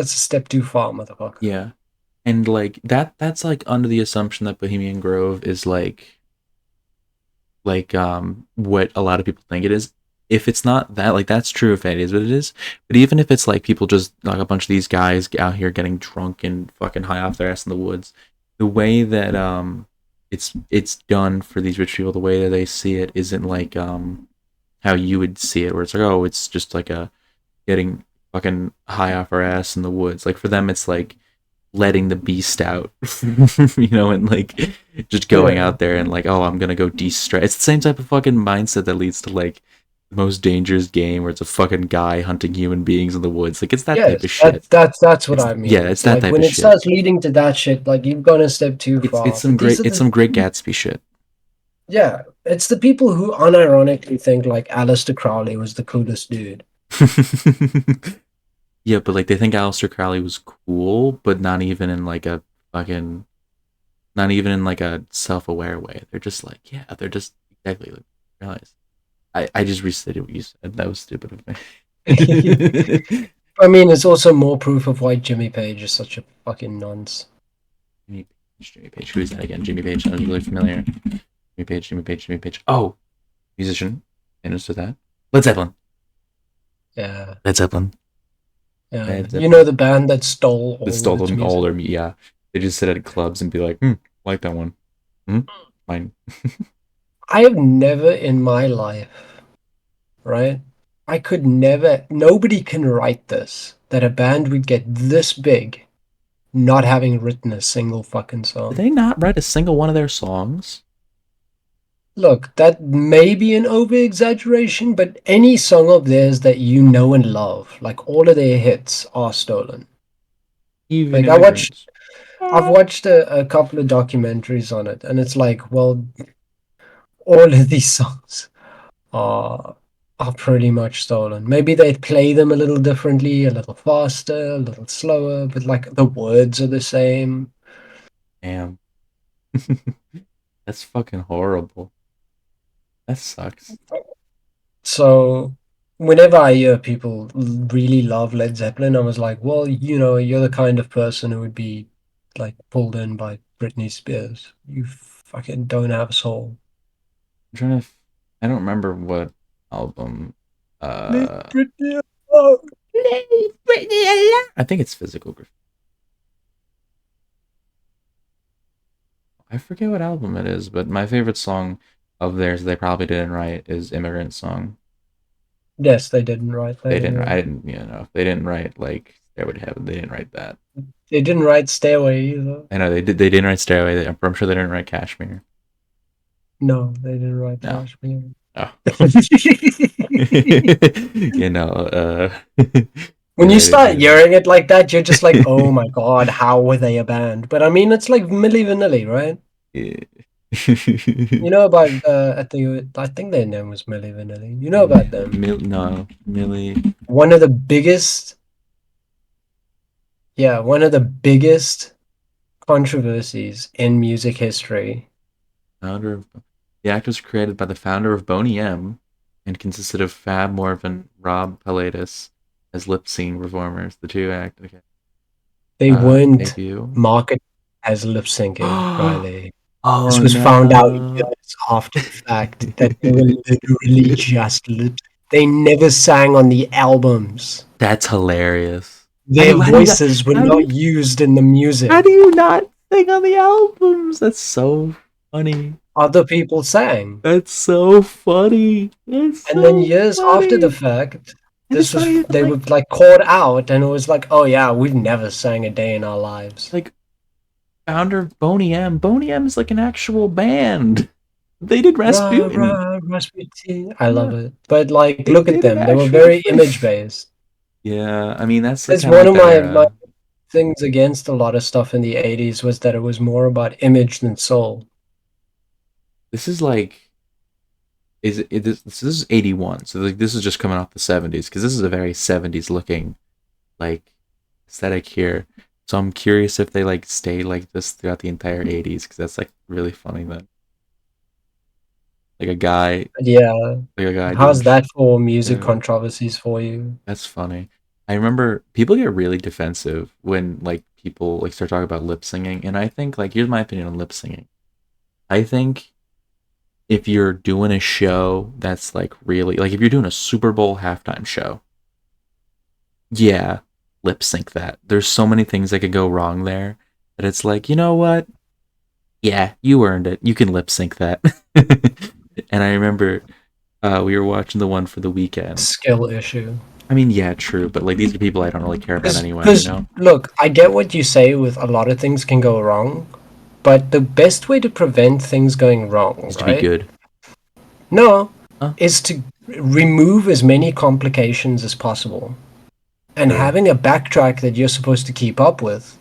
step too far, motherfucker. Yeah. And like that's like under the assumption that Bohemian Grove is what a lot of people think it is. If it's not that, like, that's true if it is what it is. But even if it's like people just like a bunch of these guys out here getting drunk and fucking high off their ass in the woods, the way that it's done for these rich people, the way that they see it isn't like how you would see it, where it's like, oh, it's just like a getting fucking high off our ass in the woods. Like for them, it's like letting the beast out, and like just going Yeah. out there and like, oh, I'm gonna go de-stress. It's the same type of fucking mindset that leads to like the most dangerous game where it's a fucking guy hunting human beings in the woods. Like it's that type Yes, of shit. that's what It's I mean. yeah, it's that Like type when of it shit. starts leading to that shit, like you've gone a step too far. But these are It's the some great Gatsby shit. yeah, it's the people who unironically think like Aleister Crowley was the coolest dude. Yeah, but like they think Aleister Crowley was cool, but not even in like a fucking not even in like a self-aware way. They're just like, yeah, they're just exactly like realize. I just restated what you said. That was stupid of me. I mean, it's also more proof of why Jimmy Page is such a fucking nonce. Jimmy Page. Who is that again? Jimmy Page. Sounds really familiar. Jimmy Page. Oh, musician. Interested that. Led Zeppelin. Yeah, Led Zeppelin. yeah. Led You Zeppelin. know the band that stole all They stole of its them music. all their yeah. They just sit at clubs and be like, like that one. Fine. I have never in my life, right? I could never. Nobody can write this that a band would get this big, not having written a single fucking Did song. they not write a single one of their songs? Look, that may be an over exaggeration, but any song of theirs that you know and love, like all of their hits, are stolen. Even Like immigrants. I've watched a couple of documentaries on it, and it's like, well, all of these songs are are pretty much stolen. Maybe they play them a little differently, a little faster, a little slower, but like the words are the same. Damn. That's fucking horrible. That sucks. So whenever I hear people really love Led Zeppelin, I was like, well, you're the kind of person who would be like pulled in by Britney Spears. You fucking don't have a soul. I'm trying to. I don't remember what album. Leave Uh, Britney alone. I think it's Physical Graffiti. I forget what album it is, but my favorite song of theirs they probably didn't write is Immigrant Song. Yes, they didn't write They that. didn't. Yeah. I didn't. If they didn't write like Stairway to Heaven, they didn't write that. They didn't write Stairway either. I know they did. They didn't write Stairway. I'm sure they didn't write Kashmir. No, they didn't write No. Kashmir. Oh. When yeah, you they start didn't. hearing it like that, you're just like, oh my god, how were they a band? But I mean, it's like Milli Vanilli, right? Yeah. You know about I think their name was Milli Vanilli. You know about them? No, Millie. One of the biggest, one of the biggest controversies in music history. Founder of the act was created by the founder of Boney M and consisted of Fab Morvan and Rob Pilatus as lip sync performers. The two act okay. They weren't debut. marketed as lip syncing, Riley. Oh, This was found out years after the fact that they were literally just lip. They never sang on the albums. That's hilarious. Their How do you- voices were not used in the music. How do you not sing on the albums? That's so funny. Other people sang. That's so funny. And then years after the fact, they were like caught out, and it was like, oh yeah, we've never sang a day in our lives. Like founder of Boney M. Boney M is like an actual band. They did Rasputin. Rasputin. I love it. But like, They look at did them. an They were actual very thing. image based. Yeah, I mean that's It's kinda one like of that my era. things against a lot of stuff in the 80s was that it was more about image than soul. This is like this is 81, so like this is just coming off the 70s because this is a very 70s looking like aesthetic here. So I'm curious if they like stay like this throughout the entire 80s because that's like really funny that like a guy Yeah. like a guy How's doing that for music yeah. controversies for you? That's funny. I remember people get really defensive when like people like start talking about lip singing, and I think like here's my opinion on lip singing. I think if you're doing a show that's like really like if you're doing a Super Bowl halftime show, yeah, lip sync that. There's so many things that could go wrong there that it's like, you know what? Yeah, you earned it. You can lip sync that. And I remember we were watching the one for the weekend. Skill issue. I mean, yeah, true, but like these are people I don't really care about anyway, you Because know? look, I get what you say with a lot of things can go wrong, but the best way to prevent things going wrong, It's to be right? good. No, Huh? is to remove as many complications as possible. And Sure. having a backtrack that you're supposed to keep up with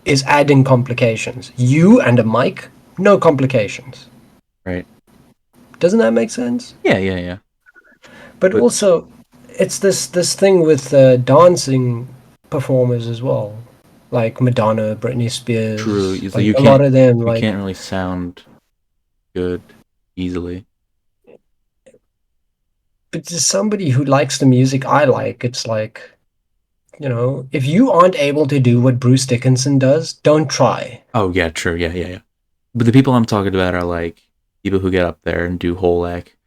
is adding complications. You and a mic, no complications. Right. Doesn't that make sense? Yeah. But But- also, it's this thing with dancing performers as well, like Madonna, Britney Spears. True. It's Like you a lot can't of them, you like can't really sound good easily. but to somebody who likes the music I like, it's like, you know, if you aren't able to do what Bruce Dickinson does, don't try. Oh yeah, true. Yeah. But the people I'm talking about are like people who get up there and do whole like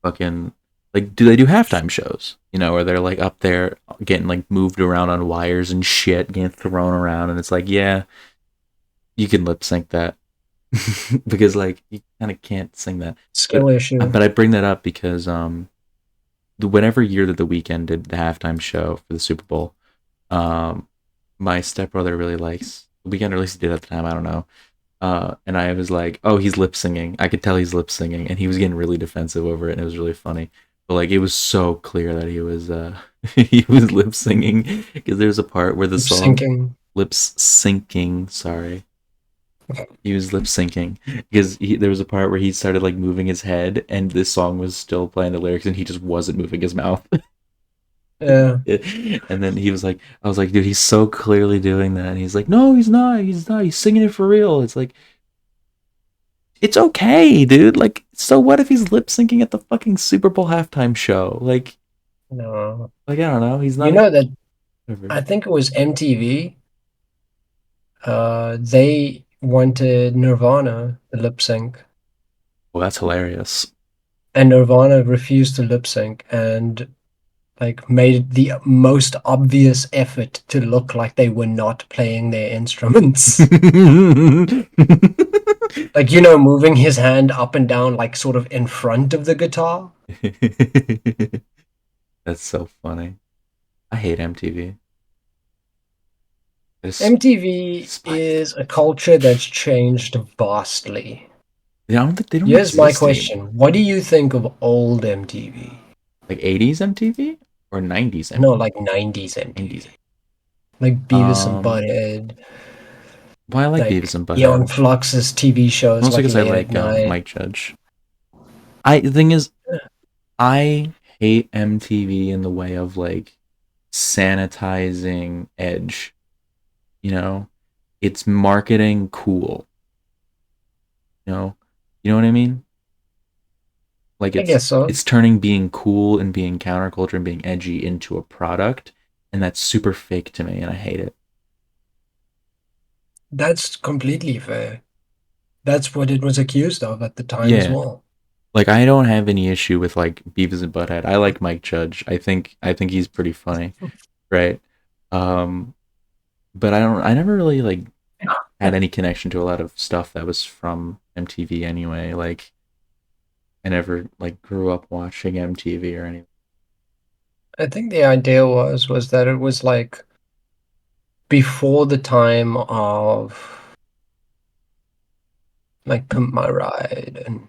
fucking like do they do halftime shows? You know, where they're like up there getting like moved around on wires and shit, getting thrown around, and it's like, yeah, you can lip sync that. Because like you kind of can't sing that. Skill issue. But I bring that up because whenever year that the weekend did the halftime show for the Super Bowl, my stepbrother really likes the weekend, or at least he did at the time, I don't know. And I was like, oh, he's lip singing. I could tell he's lip singing, and he was getting really defensive over it, and it was really funny. But like, it was so clear that he was he was lip singing because there's a part where the song Syncing. lips syncing. Sorry, he was lip syncing because there was a part where he started like moving his head, and this song was still playing the lyrics, and he just wasn't moving his mouth. Yeah. And then he was like, I was like, dude, he's so clearly doing that. And he's like, no, he's not. He's singing it for real. It's like, it's okay, dude. Like, so what if he's lip syncing at the fucking Super Bowl halftime show? Like, No. I don't know. He's not. You know that Whatever. I think it was MTV. They wanted Nirvana to lip sync, Well, that's hilarious. and Nirvana refused to lip sync and like made the most obvious effort to look like they were not playing their instruments. Like, you know, moving his hand up and down, like sort of in front of the guitar. That's so funny. I hate MTV. MTV Spite. is a culture that's changed vastly. I don't think they don't. Here's my exist question. anymore. What do you think of old MTV? Like 80s MTV or 90s MTV? No, like 90s MTV. 90s. Like Beavis and Um, Butthead. Well, I like Like Beavis and Butthead. Young Flux's TV shows. Mostly like because I Late like at Night. Mike Judge. The thing is, I hate MTV in the way of like sanitizing edge. You know, it's marketing cool. You know what I mean? Like I guess so. it's turning being cool and being counterculture and being edgy into a product, and that's super fake to me, and I hate it. That's completely fair. That's what it was accused of at the time as Yeah. well. Like I don't have any issue with like Beavis and Butthead. I like Mike Judge. I think he's pretty funny, right? But I never really like had any connection to a lot of stuff that was from MTV anyway. Like I never like grew up watching MTV or anything. I think the idea was that it was like before the time of like Pimp My Ride and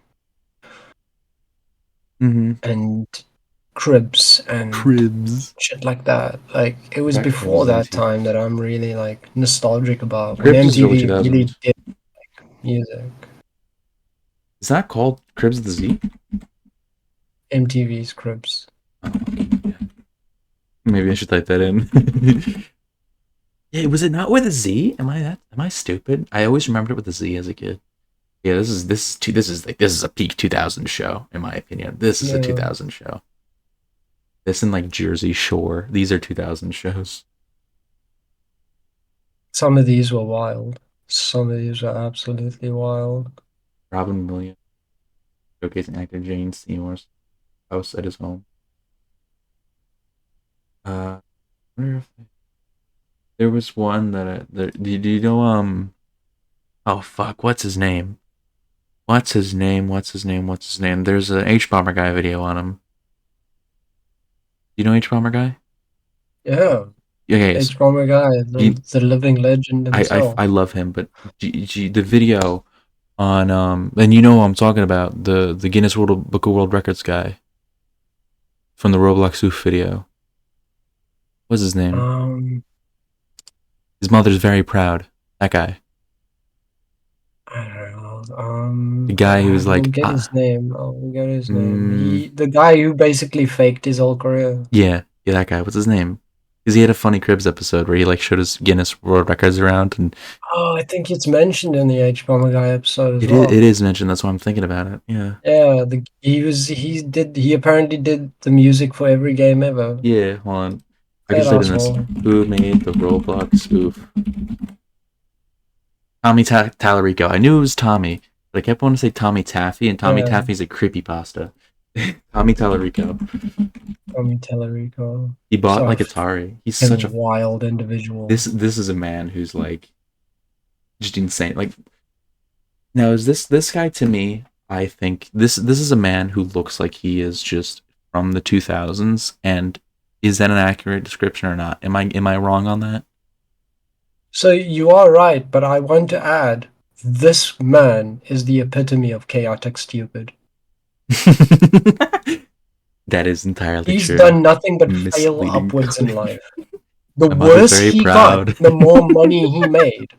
Cribs and Cribs. shit like that. Like it was That before Cribs is that easy. time that I'm really like nostalgic about when Cribs is early MTV really 2000s. did like music. Is that called Cribs with the Z? MTV's Cribs. Oh, okay. Maybe I should type that in. Yeah, was it not with a Z? Am I stupid? I always remembered it with a Z as a kid. Yeah, this is a peak 2000 show in my opinion. This is a Yeah. 2000 show. This and like Jersey Shore. These are 2000 shows. Some of these were wild. Some of these were absolutely wild. Robin Williams showcasing actor Jane Seymour's house at his home. I wonder if there was one that do you know oh fuck, what's his name? What's his name? There's an H Bomber Guy video on him. You know H Bomber Guy? Yeah. Yeah, H. Bomber Guy, the living legend himself. I love him, but the video on and you know who I'm talking about, the Guinness Book of World Records guy from the Roblox Oof video. What's his name? His mother's very proud. That guy. I don't know. The guy who was like, I'll get his name. I'll get his name. The guy who basically faked his whole career. Yeah, that guy. What's his name? Because he had a Funny Cribs episode where he like showed his Guinness World Records around, and I think it's mentioned in the H Bomber Guy episode as well. It is mentioned. That's why I'm thinking about it. Yeah. Yeah. He apparently did the music for every game ever. Yeah. Hold on. I just said in this. Who made the Roblox spoof? Tommy Tallarico. I knew it was Tommy, but I kept wanting to say Tommy Taffy, and Tommy Taffy's a creepypasta. Tommy Tallarico. Tommy Tallarico. He bought like Atari. He's such a wild individual. This is a man who's like just insane. Like, now is this guy to me? I think this is a man who looks like he is just from the 2000s. And is that an accurate description or not? Am I wrong on that? So you are right, but I want to add, this man is the epitome of chaotic stupid. That is entirely true. He's done nothing but fail upwards in life. The worse he got, the more money he made.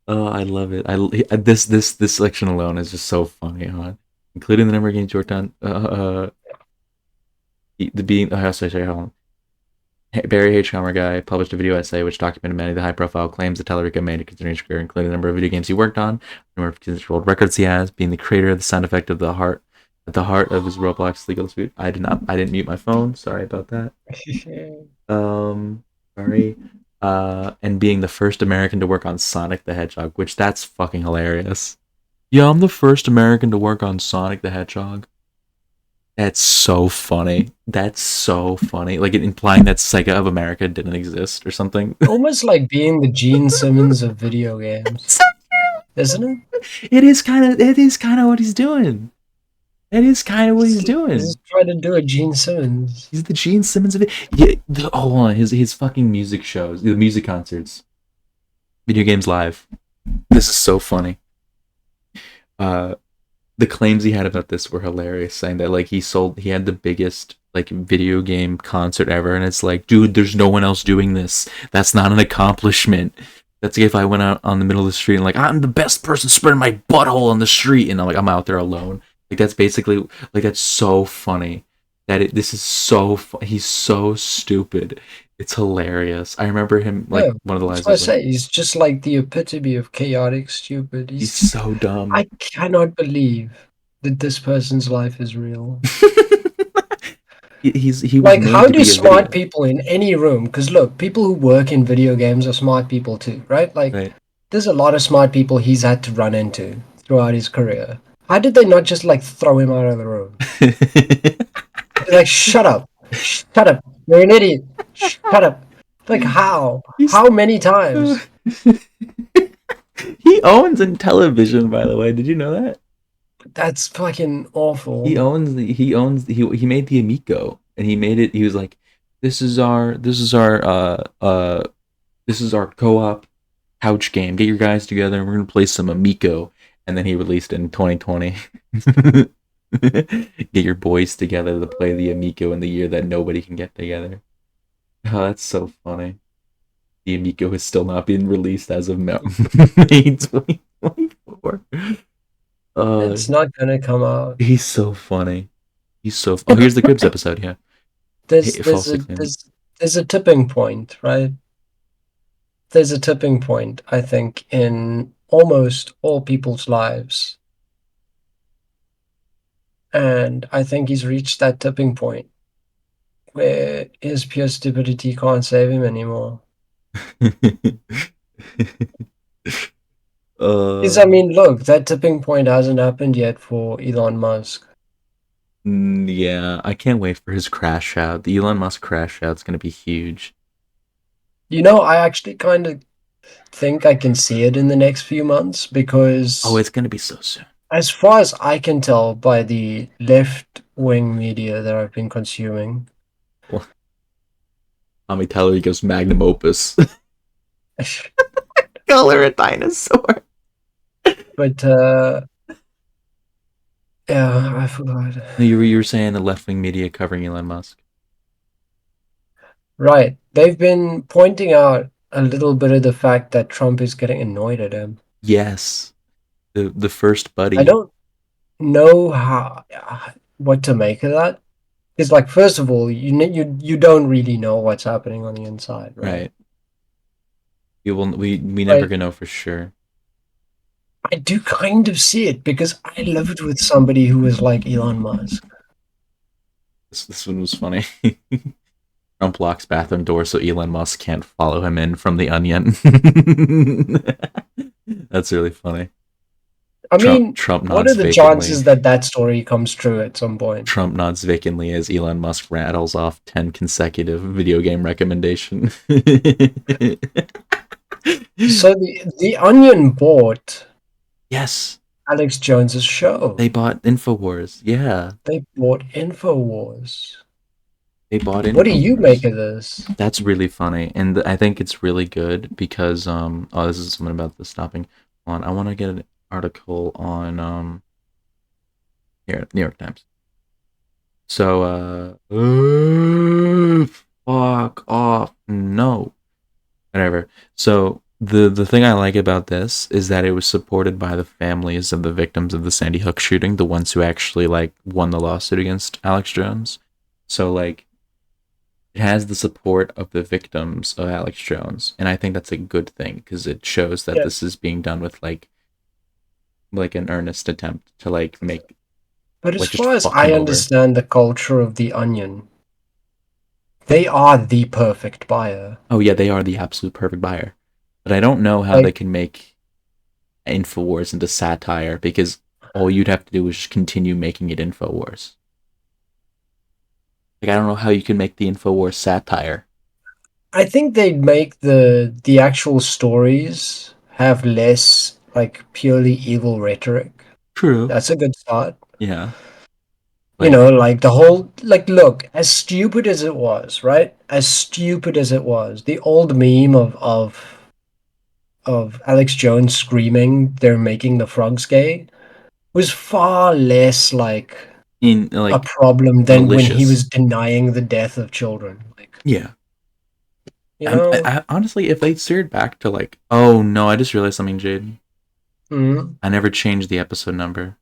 Oh, I love it. This section alone is just so funny, huh? Including the number of games you worked on. Sorry, hold on. Barry H. Homer Guy published a video essay which documented many of the high-profile claims that Tallarico made concerning his career, including the number of video games he worked on, the number of Guinness World Records he has, being the creator of the sound effect of the heart at the heart of his Roblox legal dispute. I didn't mute my phone. Sorry about that. Sorry. And being the first American to work on Sonic the Hedgehog, which that's fucking hilarious. Yeah, I'm the first American to work on Sonic the Hedgehog. That's so funny. Like implying that Sega of America didn't exist or something. Almost like being the Gene Simmons of video games. So true. Isn't it? It is kind of what he's doing. He's trying to do a Gene Simmons. He's the Gene Simmons of it. Yeah, hold on. His fucking music shows, the music concerts, Video Games Live. This is so funny. The claims he had about this were hilarious, saying that like he had the biggest like video game concert ever, and it's like, dude, there's no one else doing this. That's not an accomplishment. That's like if I went out on the middle of the street and like, I'm the best person spreading my butthole on the street, and I'm out there alone. Like that's basically like, that's so funny. This is so he's so stupid. It's hilarious. I remember him like one of the lines. That's what I say. He's just like the epitome of chaotic stupid. He's so dumb. I cannot believe that this person's life is real. he was like, how do smart people in any room? Because look, people who work in video games are smart people too, right? Like, there's a lot of smart people he's had to run into throughout his career. How did they not just like throw him out of the room? Like, shut up. You're an idiot. Shut up. Like, how? How many times? He owns Intellivision, by the way. Did you know that? That's fucking awful. He made the Amico, and he made it. He was like, this is our co-op couch game. Get your guys together, and we're gonna play some Amico. And then he released it in 2020. Get your boys together to play the Amico in the year that nobody can get together. Oh, that's so funny. The Amico has still not been released as of May 2024. It's not gonna come out. He's so funny. Oh, here's the Cribs episode. Yeah. There's a tipping point, right? There's a tipping point, I think, in almost all people's lives. And I think he's reached that tipping point where his pure stupidity can't save him anymore. Because, I mean, look, that tipping point hasn't happened yet for Elon Musk. Yeah, I can't wait for his crash out. The Elon Musk crash out's gonna be huge. You know, I actually kind of think I can see it in the next few months because, Oh, it's gonna be so soon. as far as I can tell by the left-wing media that I've been consuming, Tommy Teller goes magnum opus. Color a dinosaur. but yeah, I forgot. No, you were saying the left wing media covering Elon Musk. Right, they've been pointing out a little bit of the fact that Trump is getting annoyed at him. Yes, the first buddy. I don't know what to make of that. It's like, first of all, you don't really know what's happening on the inside, right? We never gonna know for sure. I do kind of see it because I lived with somebody who was like Elon Musk. This one was funny. Trump locks bathroom door so Elon Musk can't follow him in from the Onion. That's really funny. I mean, Trump what nods are the vacantly. chances that that story comes true at some point? Trump nods vacantly as Elon Musk rattles off 10 consecutive video game recommendation. So the Onion bought Yes, Alex Jones's show. they bought InfoWars. Yeah, They bought InfoWars. they bought InfoWars. What do you make of this? That's really funny, and I think it's really good because oh, this is something about the stopping. Hold on, I want to get an article on here, New York Times. So fuck off, no, whatever. So the thing I like about this is that it was supported by the families of the victims of the Sandy Hook shooting, the ones who actually like won the lawsuit against Alex Jones. So like, it has the support of the victims of Alex Jones, and I think that's a good thing because it shows that this is being done with like an earnest attempt to like make. But as like, just far as fuck I him over. understand the culture of the Onion, they are the perfect buyer. Oh yeah, they are the absolute perfect buyer, but I don't know how Like- they can make InfoWars into satire because all you'd have to do is just continue making it InfoWars. Like I don't know how you can make the InfoWars satire. I think they'd make the actual stories have less like purely evil rhetoric. True. That's a good start. Yeah. You know, like the whole, like, look, as stupid as it was, right? As stupid as it was, the old meme of Alex Jones screaming, "They're making the frogs gay," was far less like a problem than malicious. when he was denying the death of children. Like, yeah. you know, I honestly, if they steered back to like, oh no, I just realized something, Jade. I never changed the episode number.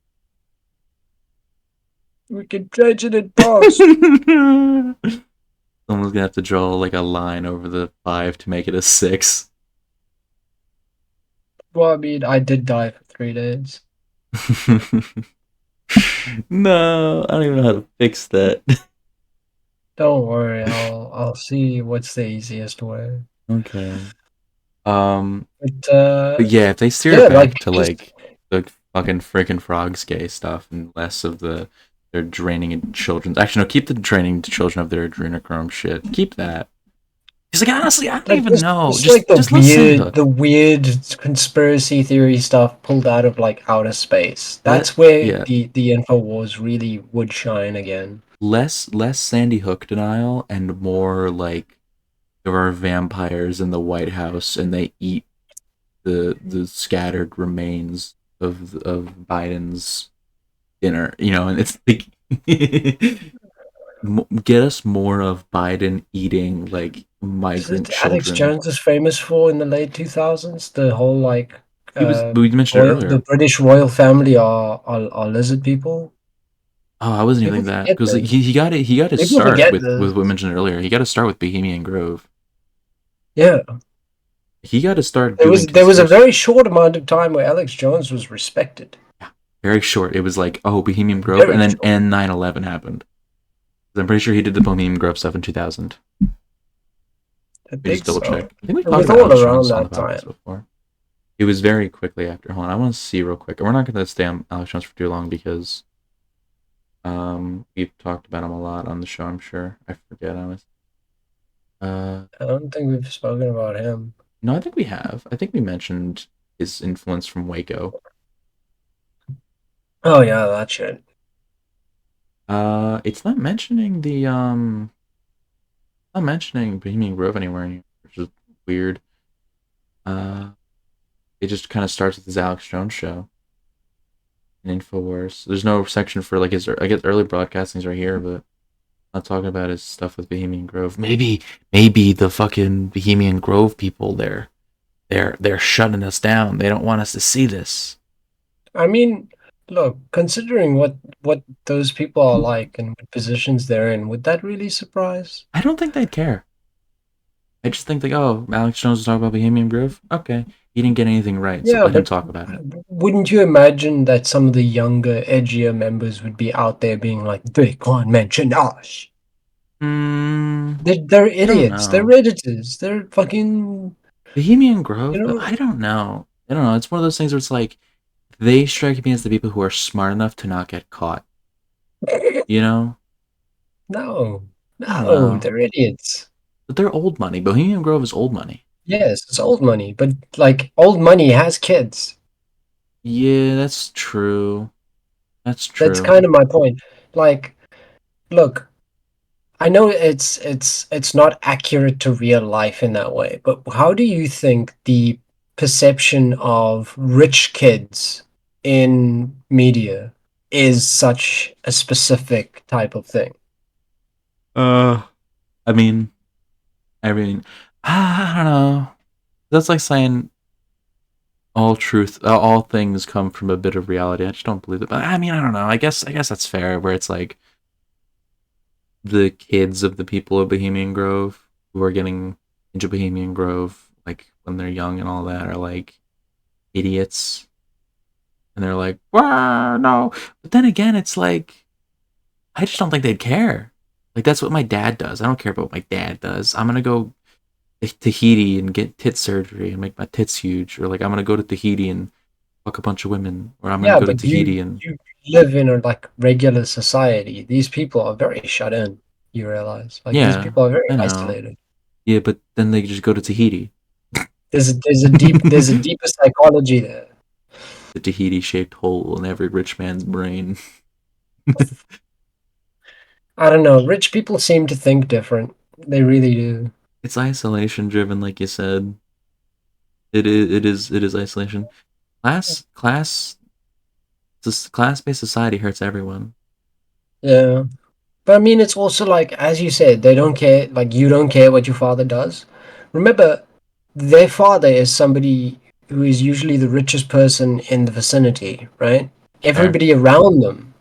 we can change it in post. Someone's gonna have to draw like a line over the 5 to make it a 6. Well, I mean, I did die for 3 days. No, I don't even know how to fix that. Don't worry, I'll see what's the easiest way. Okay. But yeah, if they steer it back to like the fucking freaking frogs gay stuff and less of they're draining children. Actually, no, keep the draining children of their adrenochrome shit. Keep that. He's like, honestly, I don't even know. Just like the weird conspiracy theory stuff pulled out of like outer space. That's where the InfoWars really would shine again. Less Sandy Hook denial and more like there are vampires in the White House and they eat the scattered remains of Biden's dinner, you know, and it's like get us more of Biden eating like migrant children. Alex Jones is famous for in the late 2000s. The whole like we mentioned earlier. The British royal family are lizard people. Oh, I wasn't even that because he got to start with we mentioned earlier. He got to start with Bohemian Grove. Yeah. He got to start. There was a very short amount of time where Alex Jones was respected. Yeah, very short. It was like, oh, Bohemian Grove, and then 9/11 happened. I'm pretty sure he did the Bohemian Grove stuff in 2000. I We think just double so. check. I think we've It talked was about all Alex around Jones on the that podcast time. before. It was very quickly after. Hold on, I want to see real quick. We're not going to stay on Alex Jones for too long because we've talked about him a lot on the show. I'm sure. I forget honestly. I don't think we've spoken about him. No, I think we have. I think we mentioned his influence from Waco. Oh yeah, that shit. It's not mentioning the not mentioning Bohemian Grove anywhere, which is weird. It just kind of starts with his Alex Jones show. In Infowars, there's no section for like his. I guess early broadcastings right here, but not talking about his stuff with Bohemian Grove. Maybe the fucking Bohemian Grove people they're shutting us down. They don't want us to see this. I mean, look, considering what those people are like and what positions they're in, would that really surprise? I don't think they'd care. I just think like, oh, Alex Jones was talking about Bohemian Grove. Okay, he didn't get anything right, so Yeah, let him but talk about it. wouldn't you imagine that some of the younger, edgier members would be out there being like, they can't mention us. They're I don't idiots. They're know. editors. They're fucking, Bohemian Grove, you but know. I don't know. I don't know. It's one of those things where it's like they strike me as the people who are smart enough to not get caught. You know? No, I don't no, know. they're idiots. But they're old money. Bohemian Grove is old money. Yes, it's old money, but like old money has kids. Yeah, that's true. That's That's true. kind of my point. Like, look, I know it's not accurate to real life in that way, but how do you think the perception of rich kids in media is such a specific type of thing? Uh, I mean, I mean, I don't know. That's like saying all things come from a bit of reality. I just don't believe it. But I mean, I don't know. I guess that's fair. Where it's like the kids of the people of Bohemian Grove who are getting into Bohemian Grove, like when they're young and all that, are like idiots, and they're like, "Wah, no." But then again, it's like I just don't think they'd care. Like that's what my dad does. I don't care about what my dad does. I'm gonna go to Tahiti and get tit surgery and make my tits huge, or like I'm gonna go to Tahiti and fuck a bunch of women, or I'm gonna Yeah, go to but you Tahiti and you live in a like regular society. These people are very shut in, you realize. Like these yeah, people are very I know. isolated. Yeah, but then they just go to Tahiti, There's a deeper psychology there. the Tahiti shaped hole in every rich man's brain. I don't know. Rich people seem to think different. They really do. It's isolation driven, like you said. It is isolation. Class this class based society hurts everyone. Yeah. But I mean, it's also like, as you said, they don't care. Like, you don't care what your father does. Remember, their father is somebody who is usually the richest person in the vicinity, right? Fair, Everybody around them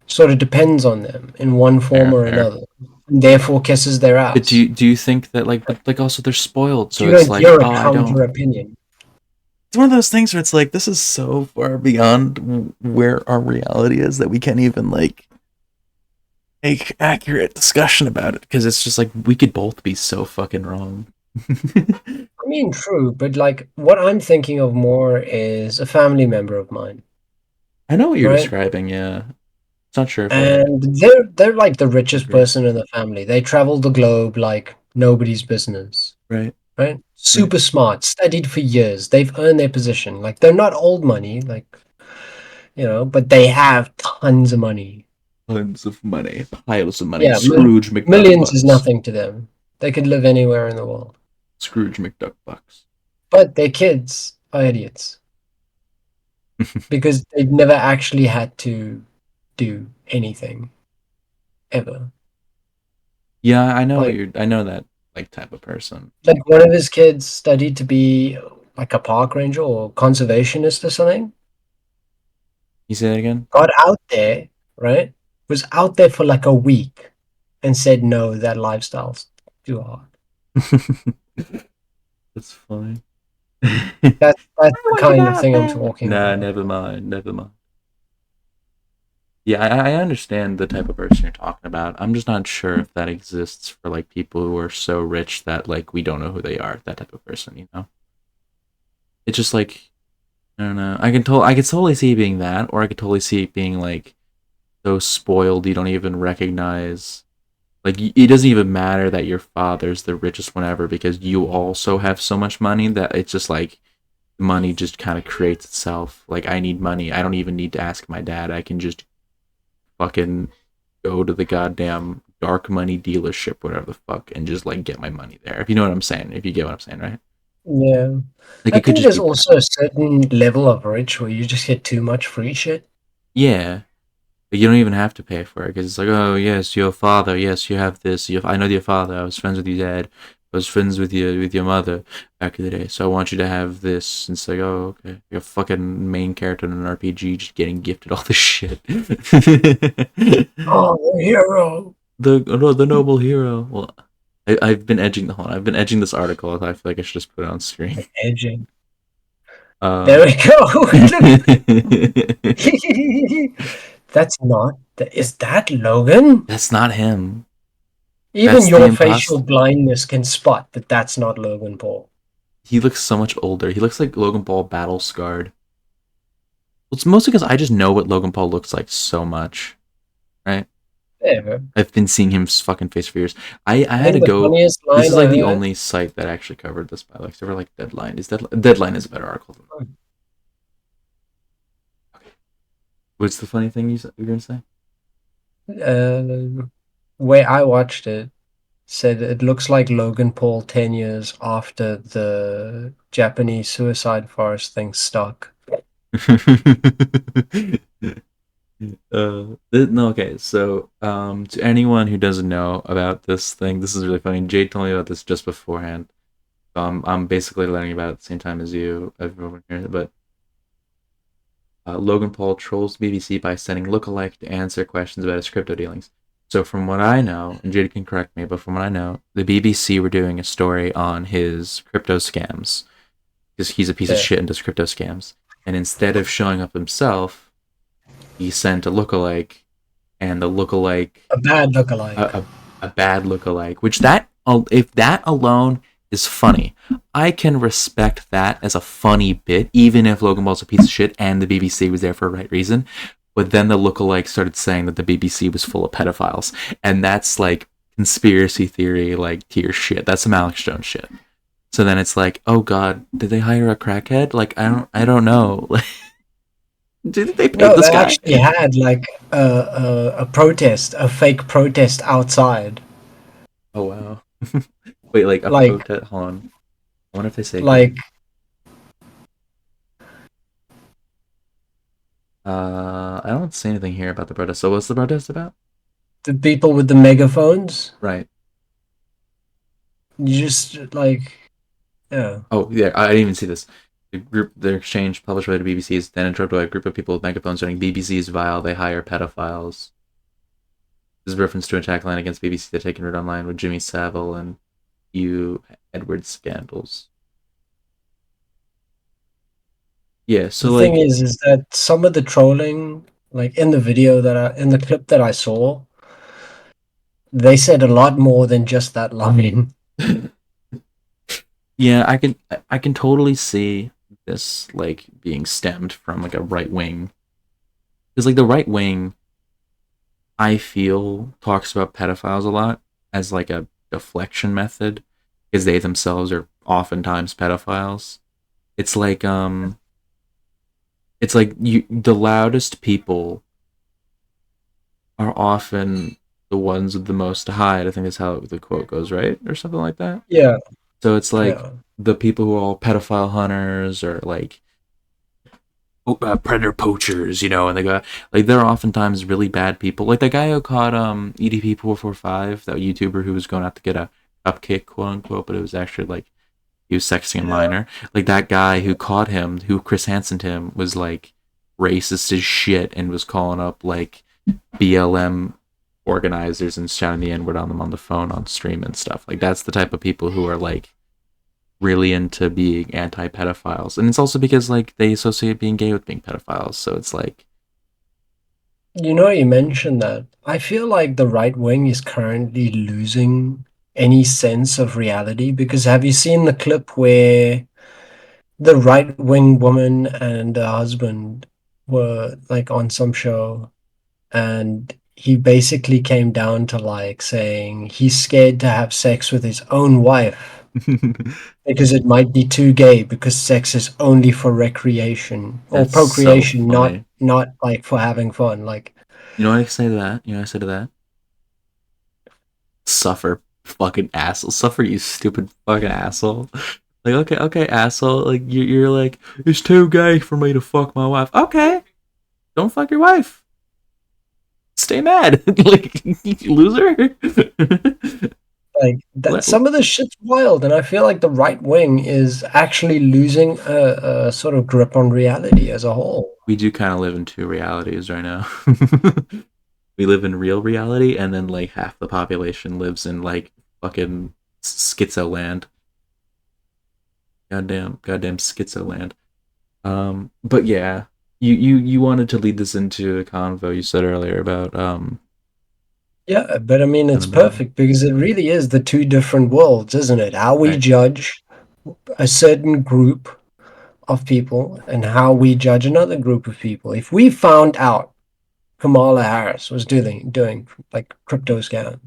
sort of depends on them in one form fair, or fair. another, and therefore kisses their But ass. do you think that like but like also they're spoiled, Do so you it's don't like, hear a oh, I don't. counter opinion? It's one of those things where it's like this is so far beyond where our reality is that we can't even like make accurate discussion about it because it's just like we could both be so fucking wrong. I mean, true, but like, what I'm thinking of more is a family member of mine, I know what you're right? describing, yeah. It's not sure if I And they're like the richest agree. person in the family. They travel the globe like nobody's business, Right, right? right. Super smart, studied for years. They've earned their position. Like they're not old money, like but they have tons of money. Tons of money. Piles of money. Yeah, Scrooge McDuck millions is bucks. nothing to them. They could live anywhere in the world. Scrooge McDuck bucks. But their kids are idiots because they've never actually had to do anything ever. Yeah, Like I know that like type of person. like one of his kids studied to be like a park ranger or conservationist or something. You say that again? Got out there, right? Was out there for like a week and said no, that lifestyle's too hard. That's funny. That's I the want to get kind of out thing I'm there. talking Nah, about. never mind. Never mind. Yeah, I understand the type of person you're talking about. I'm just not sure if that exists for like people who are so rich that like we don't know who they are. That type of person, you know. It's just like I don't know. I could totally see it being that, or I could totally see it being like so spoiled you don't even recognize. Like it doesn't even matter that your father's the richest one ever because you also have so much money that it's just like money just kind of creates itself. Like I need money. I don't even need to ask my dad. I can just fucking go to the goddamn dark money dealership, whatever the fuck, and just like get my money there. If you know what I'm saying. If you get what I'm saying, right? Yeah. Like I it could think just there's be that. also a certain level of rich where you just get too much free shit. Yeah. But you don't even have to pay for it because it's like, oh yes, your father, yes, you have this. I know your father. I was friends with your dad. I was friends with your mother back in the day. So I want you to have this. And it's like, oh okay, you're a fucking main character in an RPG, just getting gifted all this shit. Oh, the hero. The noble hero. Well, I've been edging the hold on, I've been edging this article. I feel like I should just put it on screen. Edging. There Um, we go. That's not. Is that Logan? that's not him. Even That's the your facial imposter. blindness can spot that that's not Logan Paul. He looks so much older. He looks like Logan Paul battle scarred. Well, it's mostly because I just know what Logan Paul looks like so much, right? Ever. I've been seeing him fucking face for years. I I had to think the go. funniest This line is I like the heard. only site that actually covered this by like, except for like Deadline. Deadline is a better article than that. Okay. What's the funny thing you're gonna say? Way I watched it said it looks like Logan Paul 10 years after the Japanese suicide forest thing stuck. No, okay. So, to anyone who doesn't know about this thing, this is really funny. Jade told me about this just beforehand. I'm basically learning about it at the same time as you, everyone here. But Logan Paul trolls the BBC by sending lookalike to answer questions about his crypto dealings. So, from what I know, and Jade can correct me, but from what I know, the BBC were doing a story on his crypto scams because he's a piece of Yeah. shit and does crypto scams. And instead of showing up himself, he sent a lookalike, and the lookalike A bad lookalike. a bad lookalike. Which if that alone is funny, I can respect that as a funny bit, even if Logan Paul's a piece of shit and the BBC was there for a right reason. But then the lookalike started saying that the BBC was full of pedophiles, and that's like conspiracy theory, like tier shit. That's some Alex Jones shit. So then it's like, oh god, did they hire a crackhead? Like I don't know. Did they pay No, this they guy? actually had like a protest, a fake protest outside. Oh wow. Wait, like a Like, protest? Hold on. I wonder if they say like who. I don't see anything here about the protest. So what's the protest about? the people with the megaphones. Right. You just like, yeah. Oh yeah, I didn't even see this. The exchange published by the BBC is then interrupted by a group of people with megaphones saying BBC is vile. They hire pedophiles. This is a reference to an attack line against BBC that taken root online with Jimmy Savile and Hugh Edwards scandals. Yeah, so The like thing is that some of the trolling, like in the video in the clip that I saw, they said a lot more than just that line. yeah, I can totally see this like being stemmed from like a right wing. Because like the right wing I feel talks about pedophiles a lot as like a deflection method because they themselves are oftentimes pedophiles. It's like the loudest people are often the ones with the most to hide. I think that's how the quote goes, right? Or something like that. Yeah, So it's like yeah. the people who are all pedophile hunters or like predator poachers, you know, and they got like they're oftentimes really bad people. Like that guy who caught EDP445, that YouTuber who was going out to get a cupcake, quote unquote, but it was actually like he was sexting a minor. Like that guy who caught him, who Chris Hansened him, was like racist as shit and was calling up like BLM organizers and shouting the N-word on them on the phone on stream and stuff. Like that's the type of people who are like really into being anti-pedophiles. And it's also because like they associate being gay with being pedophiles. So it's like You know, you mentioned that. I feel like the right wing is currently losing any sense of reality because have you seen the clip where the right wing woman and her husband were like on some show and he basically came down to like saying he's scared to have sex with his own wife because it might be too gay because sex is only for recreation or That's so procreation, not funny. not like for having fun. Like You know what I say to that? You know what I say to that? Suffer, fucking asshole. Suffer, you stupid fucking asshole. Like, okay, asshole. Like, you're like, it's too gay for me to fuck my wife. Okay, don't fuck your wife. Stay mad, like, loser. like that Let- some of this shit's wild and I feel like the right wing is actually losing a sort of grip on reality as a whole. we do kind of live in two realities right now. We live in real reality, and then like half the population lives in like fucking schizo land. Goddamn schizo land. But yeah, you wanted to lead this into a convo you said earlier about Yeah, but I mean it's sentimental. perfect because it really is the two different worlds, isn't it? How we Right. judge a certain group of people and how we judge another group of people. If we found out Kamala Harris was doing like crypto scams,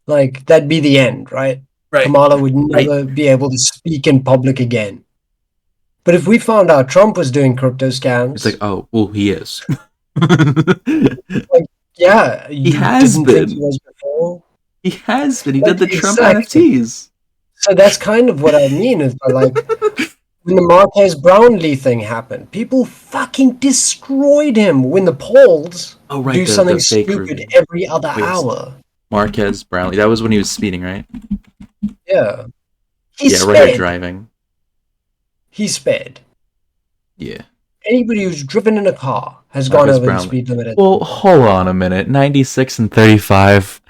like that'd be the end, right? Right. Kamala would Right. never be able to speak in public again. But if we found out Trump was doing crypto It's like, scams, oh, well, he is. like yeah, He you has didn't think he been. was before. He has been. He Like did the Trump exactly. NFTs. So that's kind of what I mean is by like when the Marquez Brownlee thing happened, people fucking destroyed him when the polls Oh, right, do the something fake stupid review. every other Wait, hour. Marquez Brownlee. That was when he was speeding, right? Yeah. He Yeah, right here sped. driving. He sped. Yeah. Anybody who's driven in a car has gone Marquez over the Brownlee. speed limit at Well, some point. hold on a minute. 96 and 35.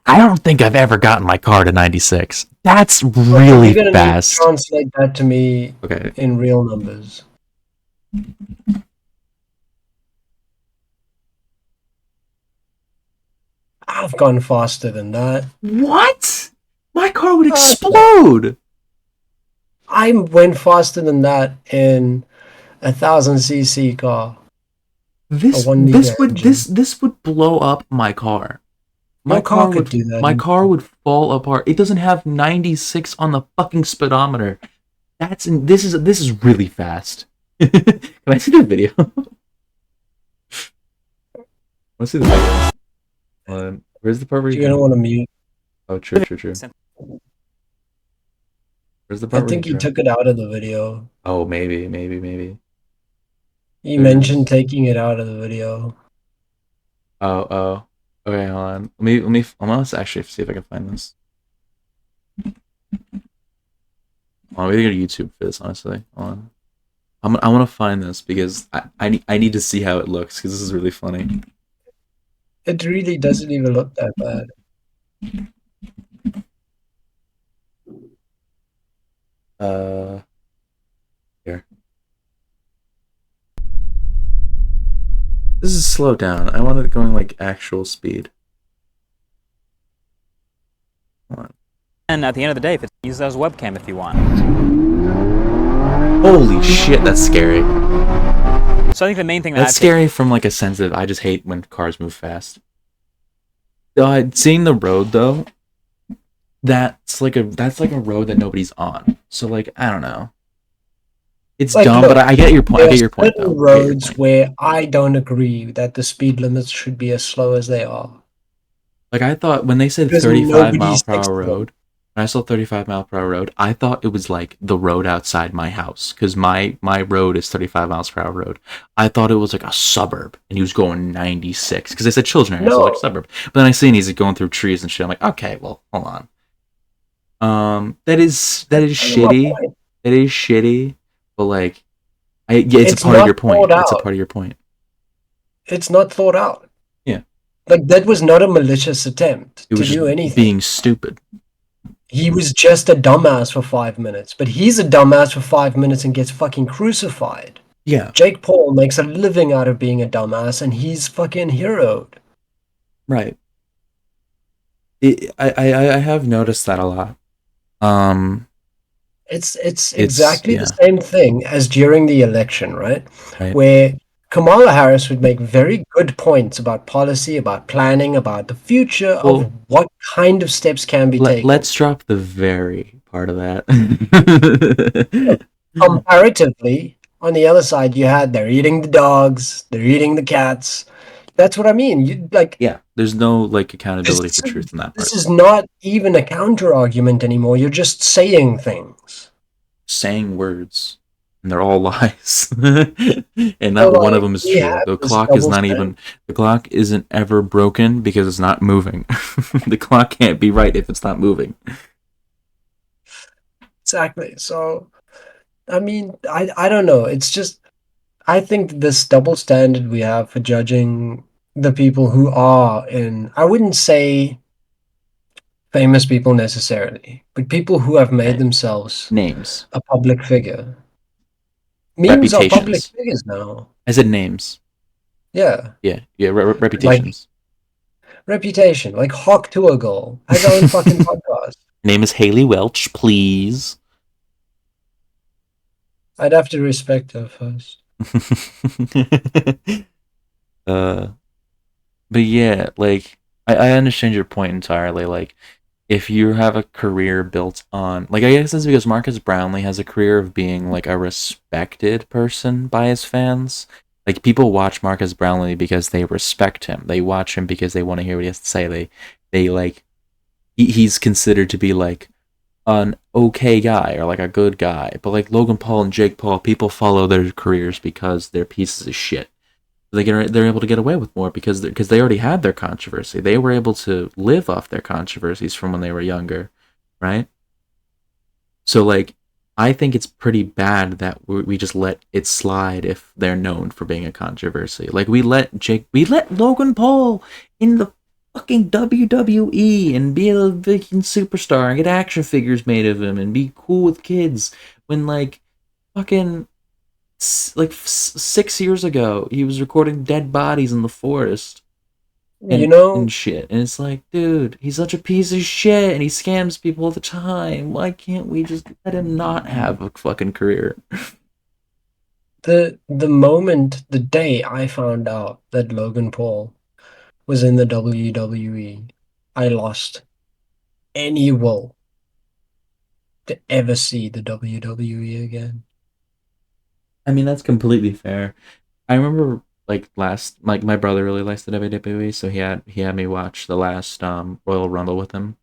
I don't think I've ever gotten my car to 96. That's Okay, really you're gonna need to fast. translate that to me Okay. in real numbers. I've gone faster than that. What? My car would Uh, explode. I went faster than that in a 1000cc car, a This 1 liter this would engine. this would blow up my car. Your car could do that. My car would fall apart. It doesn't have 96 on the fucking speedometer. This is really fast. Can I see the video? Let's see the video. Where's the part where you You're gonna want to mute. Oh, true. Where's the I part where you think you drive? took it out of the video. Oh, maybe. You mentioned There's. taking it out of the video. Oh. Okay, hold on. Let me. Let's actually see if I can find this. Hold on, we gotta go to YouTube for this. Honestly, hold on. I want to find this because I need to see how it looks because this is really funny. It really doesn't even look that bad. Here. This is slow down. I want it going like actual speed. Hold on. And at the end of the day, if it's use that as a webcam if you want. Holy shit, that's scary. So I think the main thing That's scary from like a sensitive. I just hate when cars move fast. Seeing the road though, that's like a road that nobody's on. So like I don't know. It's Like, dumb, look, but I get your point. I There are get your point certain though. I get your roads point. where I don't agree that the speed limits should be as slow as they are. Like I thought when they said Because 35 nobody mile per sticks hour to them. road, when I saw 35 mile per hour road, I thought it was like the road outside my house because my road is 35 miles per hour road. I thought it was like a suburb and he was going 96 because they said children area, so like No, suburb. But then I seen he's going through trees and shit. I'm like, okay, well, hold on. That is that's kind of my shitty. point. That is shitty. But like, yeah, it's a It's part of not your point. thought It's a out. part of your point. It's not thought out. Yeah, Like that was not a malicious attempt it to was do just anything. being stupid. He was just a dumbass for 5 minutes, but he's a dumbass for 5 minutes and gets fucking crucified. Yeah, Jake Paul makes a living out of being a dumbass, and he's fucking heroed. right. I have noticed that a lot. Um, It's it's exactly the yeah, same thing as during the election, right? right. Where Kamala Harris would make very good points about policy, about planning, about the future of Well, what kind of steps can be taken. let's drop the very part of that. Comparatively, on the other side, you had they're eating the dogs, they're eating the cats. That's what I mean. You like Yeah, there's no like this. accountability for truth in that This part. is not even a counter argument anymore. You're just saying things. Saying words, and they're all lies, and So not one of like them is we true. have The this clock is double not standard. even. The clock isn't ever broken because it's not moving. The clock can't be right if it's not moving. Exactly. So I mean, I don't know. It's just I think this double standard we have for judging the people who are in, I wouldn't say famous people necessarily, but people who have made Right. themselves Names, a public figure. Memes are public reputations. figures now. I said names. Yeah. Yeah, yeah, Like reputations. reputation. Like Hawk to a Goal has her own fucking podcast. Name is Haley Welch, please. I'd have to respect her first. uh, but yeah, like I understand your point entirely. Like, if you have a career built on, like, I guess it's because Marcus Brownlee has a career of being like a respected person by his fans. Like, people watch Marcus Brownlee because they respect him. They watch him because they want to hear what he has to say. They like he's considered to be like an okay guy or like a good guy. But like Logan Paul and Jake Paul, people follow their careers because they're pieces of shit. They're able to get away with more because they already had their controversy. They were able to live off their controversies from when they were younger, right? So like, I think it's pretty bad that we just let it slide if they're known for being a controversy. Like, we let Logan Paul in the fucking WWE and be a fucking superstar and get action figures made of him and be cool with kids when like fucking 6 years ago he was recording dead bodies in the forest You and know, shit, and it's like, dude, he's such a piece of shit and he scams people all the time. Why can't we just let him not have a fucking career? the moment, the day I found out that Logan Paul was in the WWE, I lost any will to ever see the WWE again. I mean, that's completely fair. I remember like last, like my brother really likes the WWE, so he had me watch the last Royal Rumble with him,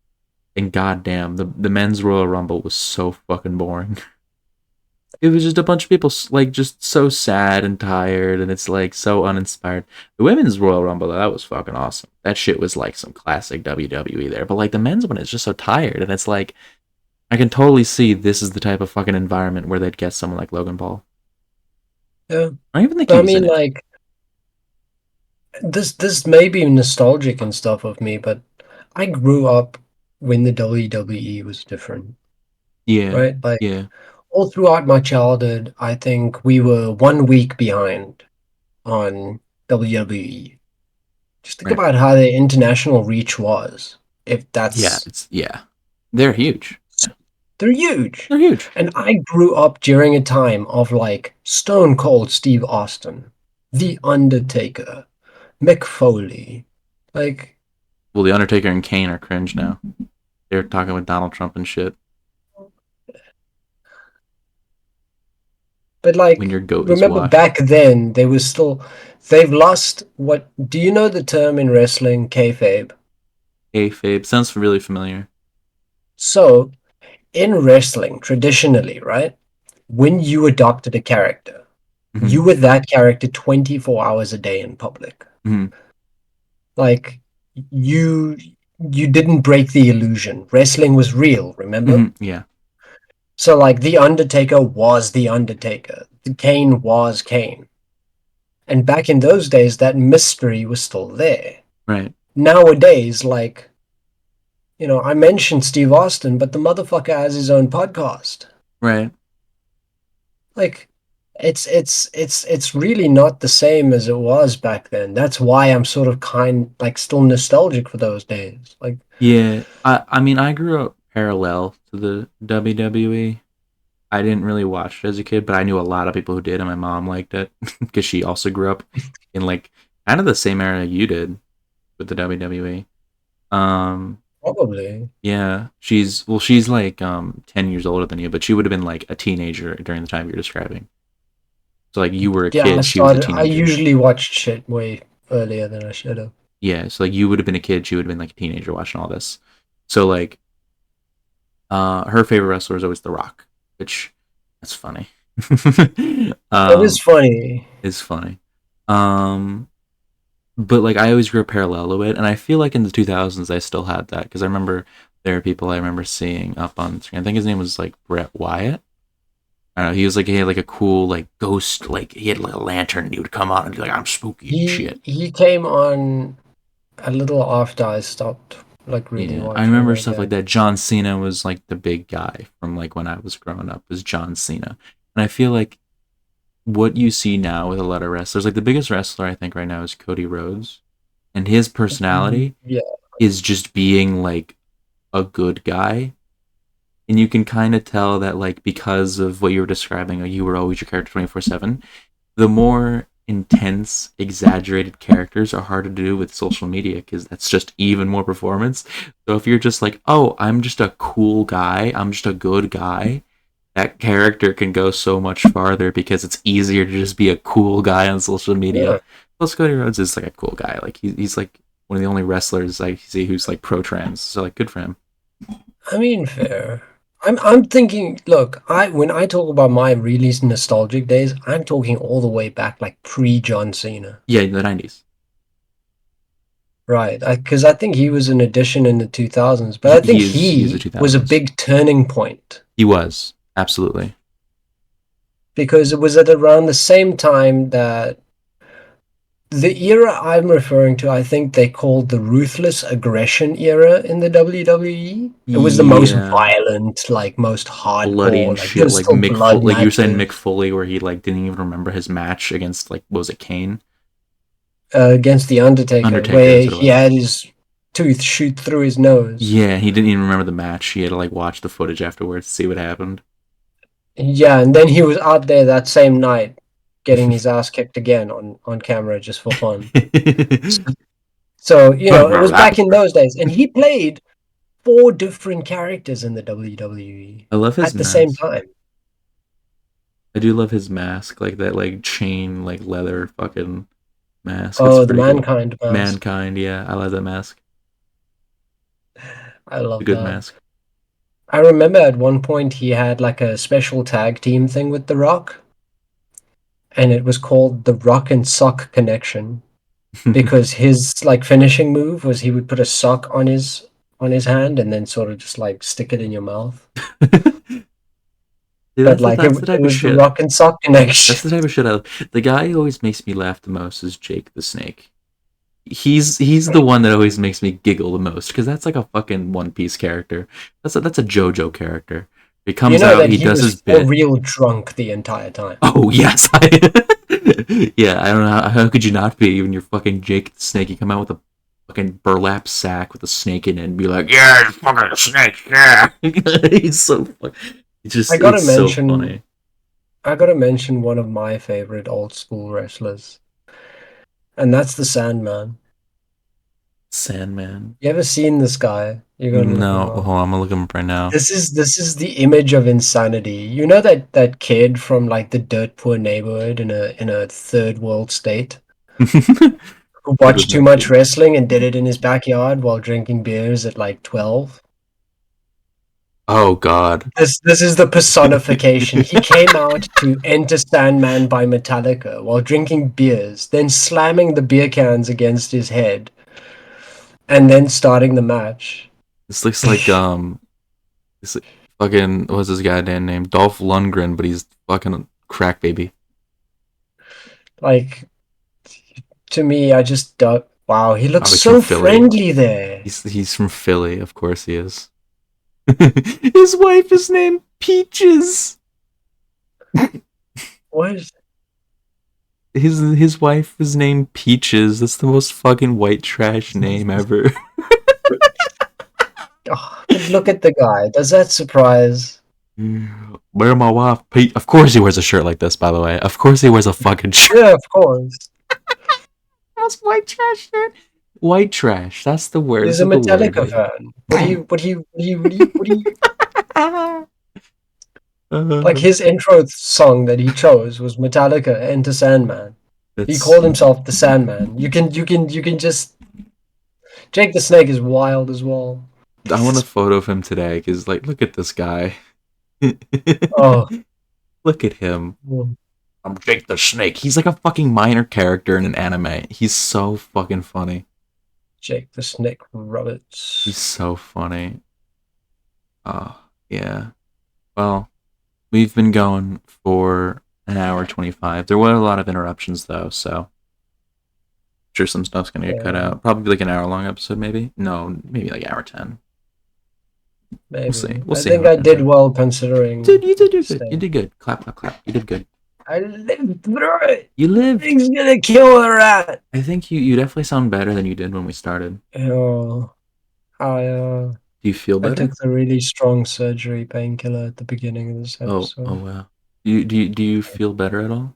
and goddamn, the men's Royal Rumble was so fucking boring. It was just a bunch of people like just so sad and tired, and it's like so uninspired. The women's Royal Rumble, though, that was fucking awesome. That shit was like some classic WWE there. But like the men's one is just so tired, and it's like I can totally see this is the type of fucking environment where they'd get someone like Logan Paul. Yeah. I don't even think But he I was in mean, it. like, this may be nostalgic and stuff of me, but I grew up when the WWE was different, Yeah, right? Like, yeah, all throughout my childhood, I think we were 1 week behind on WWE. Just think right. about how their international reach was. If Yeah, that's they're huge. They're huge. They're huge. And I grew up during a time of like Stone Cold Steve Austin, The Undertaker, Mick Foley. Like, Well, the Undertaker and Kane are cringe now. They're talking with Donald Trump and shit. but When your like, goat is remember washed. back then, they were still, they've lost what, do you know the term in wrestling, kayfabe? Kayfabe sounds really familiar. So, in wrestling, traditionally, right, when you adopted a character, Mm-hmm. you were that character 24 hours a day in public. Mm-hmm. Like, you you didn't break the illusion. Wrestling was real, remember? Mm-hmm. Yeah, So like the Undertaker was the Undertaker. The Kane was Kane. And back in those days that mystery was still there. right, Nowadays, like, I mentioned Steve Austin, but the motherfucker has his own podcast. right. Like, It's really not the same as it was back then. That's why I'm sort of still nostalgic for those days. Like, Yeah, I mean, I grew up parallel to the WWE. I didn't really watch it as a kid, but I knew a lot of people who did, and my mom liked it because she also grew up in like kind of the same era you did with the WWE. probably. Yeah, she's like 10 years older than you, but she would have been like a teenager during the time you're describing. So like you were a Yeah, kid, she was a I teenager. usually watched shit way earlier than I should have. Yeah, so like you would have been a kid, she would have been like a teenager watching all this. So like her favorite wrestler is always The Rock, which that's funny. It is funny. Is funny. Um but like I always grew up parallel to it, and I feel like in the 2000s I still had that because I remember there are people I remember seeing up on screen. I think his name was like Brett Wyatt. I don't know, he had like a cool like ghost, like he had like a lantern and he would come on and be like, I'm spooky and shit. He came on a little after I stopped like really Yeah, I watching remember it stuff like again. that. John Cena was like the big guy from like when I was growing up, was John Cena. And I feel like what you see now with a lot of wrestlers, like the biggest wrestler I think right now is Cody Rhodes. And his personality Yeah. is just being like a good guy. And you can kind of tell that like because of what you were describing, like you were always your character 24/7. The more intense, exaggerated characters are harder to do with social media because that's just even more performance. So if you're just like, oh, I'm just a cool guy, I'm just a good guy, that character can go so much farther because it's easier to just be a cool guy on social media. Yeah. Plus, Cody Rhodes is like a cool guy. Like he's like one of the only wrestlers I see who's like pro trans. So like, good for him. I mean, fair. I'm thinking, look, when I talk about my really nostalgic days, I'm talking all the way back like pre John Cena. Yeah, in the 90s. Right. Because I think he was an addition in the 2000s, but I think He is the he was a 2000s. big turning point He was absolutely. because it was at around the same time that the era I'm referring to, I think they called the ruthless aggression era in the WWE. It was the most Yeah, violent, like most bloody hardcore, and like shit. there's Like still blood Like you were saying, matches Mick Foley, where he like didn't even remember his match against like what was it, Kane? against the Undertaker, Undertaker. where That's what it he was. had his tooth shoot through his nose. Yeah, he didn't even remember the match. He had to like watch the footage afterwards to see what happened. Yeah, and then he was out there that same night getting his ass kicked again on camera just for fun. So, it was back in those days. And he played 4 different characters in the WWE I love his at the same mask. time. I do love his mask, like that, like chain, like leather fucking mask. It's Oh, the pretty cool. Mankind mask. Mankind, yeah, I love that mask. I It's a love good that. mask. I remember at one point he had like a special tag team thing with The Rock, and it was called the Rock and Sock Connection because his like finishing move was he would put a sock on his hand and then sort of just like stick it in your mouth. Dude, But like that's the it type of was the shit. Rock and Sock That's the Connection. type of shit. The guy who always makes me laugh the most is Jake the Snake. He's the one that always makes me giggle the most because that's like a fucking One Piece character. That's a JoJo character. He You comes know out, that he he does was his for bit. real drunk the entire time. Oh yes, yeah. I don't know how could you not be when you're fucking Jake the Snake. You come out with a fucking burlap sack with a snake in it and be like, yeah, it's fucking a snake, yeah. He's so I gotta it's so mention funny. I gotta mention one of my favorite old school wrestlers, and that's the Sandman. Sandman. You ever seen this guy? You gotta look him No, up. hold on, I'm gonna look him up right now. This is the image of insanity. You know that kid from like the dirt poor neighborhood in a third world state Kid who with watched too no much kids. wrestling and did it in his backyard while drinking beers at like 12? Oh God. This is the personification. He came out to Enter Sandman by Metallica while drinking beers, then slamming the beer cans against his head, and then starting the match. This looks like this fucking what's this guy named Dolph Lundgren, but he's fucking crack baby. Like, to me, I just don't. Wow, he looks Oh, he's from so Philly. friendly there. He's from Philly, of course he is. His wife is named Peaches. What is His wife is named Peaches. That's the most fucking white trash name ever. oh, look at the guy. Does that surprise? Where my wife Pete? Of course he wears a shirt like this. By the way, of course he wears a fucking shirt. Yeah, of course. That's white trash shirt. White trash. That's the word. He's That's a the word. Metallica fan. Like his intro song that he chose was Metallica Enter Sandman. He called himself the Sandman. You can just Jake the Snake is wild as well. I want a photo of him today because, like, look at this guy. Oh, Look at him. well, I'm Jake the Snake. He's like a fucking minor character in an anime. He's so fucking funny. Jake the Snake Roberts. He's so funny. Oh, yeah. Well, we've been going for an hour 25. There were a lot of interruptions, though, so I'm sure some stuff's going to get cut Yeah. out. Probably like an hour-long episode, maybe? No, maybe like hour 10. Maybe. see. We'll I see think how I it did turns out. well considering. Dude, you did good. Stay. You did good. Clap, clap, clap. You did good. I lived through it. You lived. Thing's gonna kill a rat. I think you definitely sound better than you did when we started. Oh, I Do you feel I better? took the really strong surgery painkiller at the beginning of this Oh episode. wow. Do you feel better at all?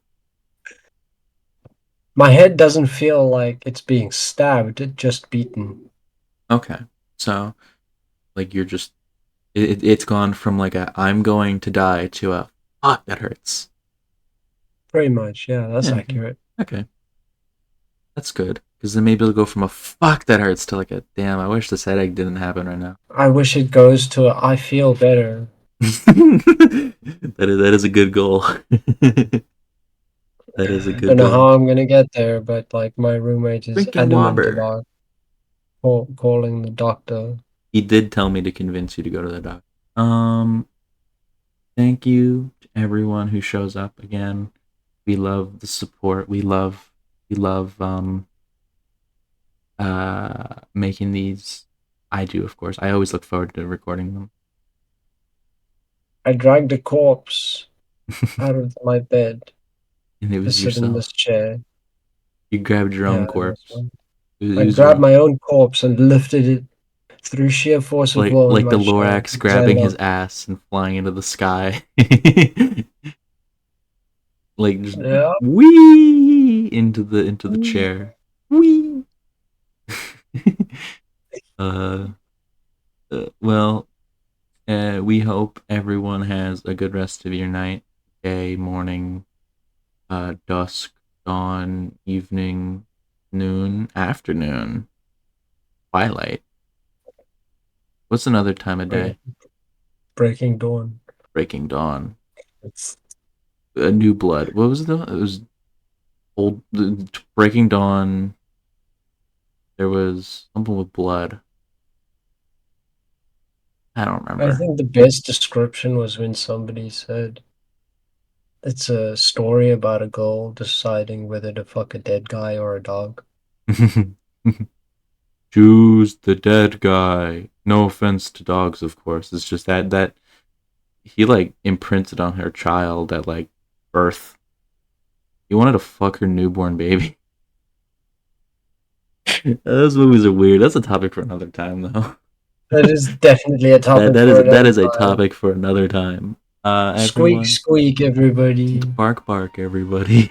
My head doesn't feel like it's being stabbed, it's just beaten. Okay. So, like, you're just it's gone from like a I'm going to die to a fuck that hurts. Pretty much, yeah, that's Yeah. accurate. Okay. That's good. Because then maybe it'll go from a fuck that hurts to like a damn, I wish this headache didn't happen right now. I wish it goes to a I feel better. That is a good goal. That is a I good don't know goal. how I'm gonna get there, but like my roommate is Drinking adamant water. about calling the doctor. He did tell me to convince you to go to the doctor. Thank you to everyone who shows up again. We love the support. We love making these. I do, of course. I always look forward to recording them. I dragged a corpse out of my bed And it to was sit in yourself. this chair. You grabbed your own Yeah, corpse. that's right. It I was grabbed my own corpse and lifted it through sheer force of will. like in the my chair, Lorax because I grabbing his loved- ass and flying into the sky. Like just Yeah. wee into the chair. Wee. Well, we hope everyone has a good rest of your night, day, morning, dusk, dawn, evening, noon, afternoon, twilight. What's another time of day? Breaking Dawn. Breaking dawn. It's A new blood. What was it? It was old. Breaking dawn. There was something with blood. I don't I remember. think the best description was when somebody said it's a story about a girl deciding whether to fuck a dead guy or a dog. Choose the dead guy. No offense to dogs, of course. It's just that he like imprinted on her child at like birth. He wanted to fuck her newborn baby. Those movies are weird. That's a topic for another time, though. That is definitely a topic. That is a topic for another time. Squeak, Everyone, squeak, everybody. bark, bark, everybody.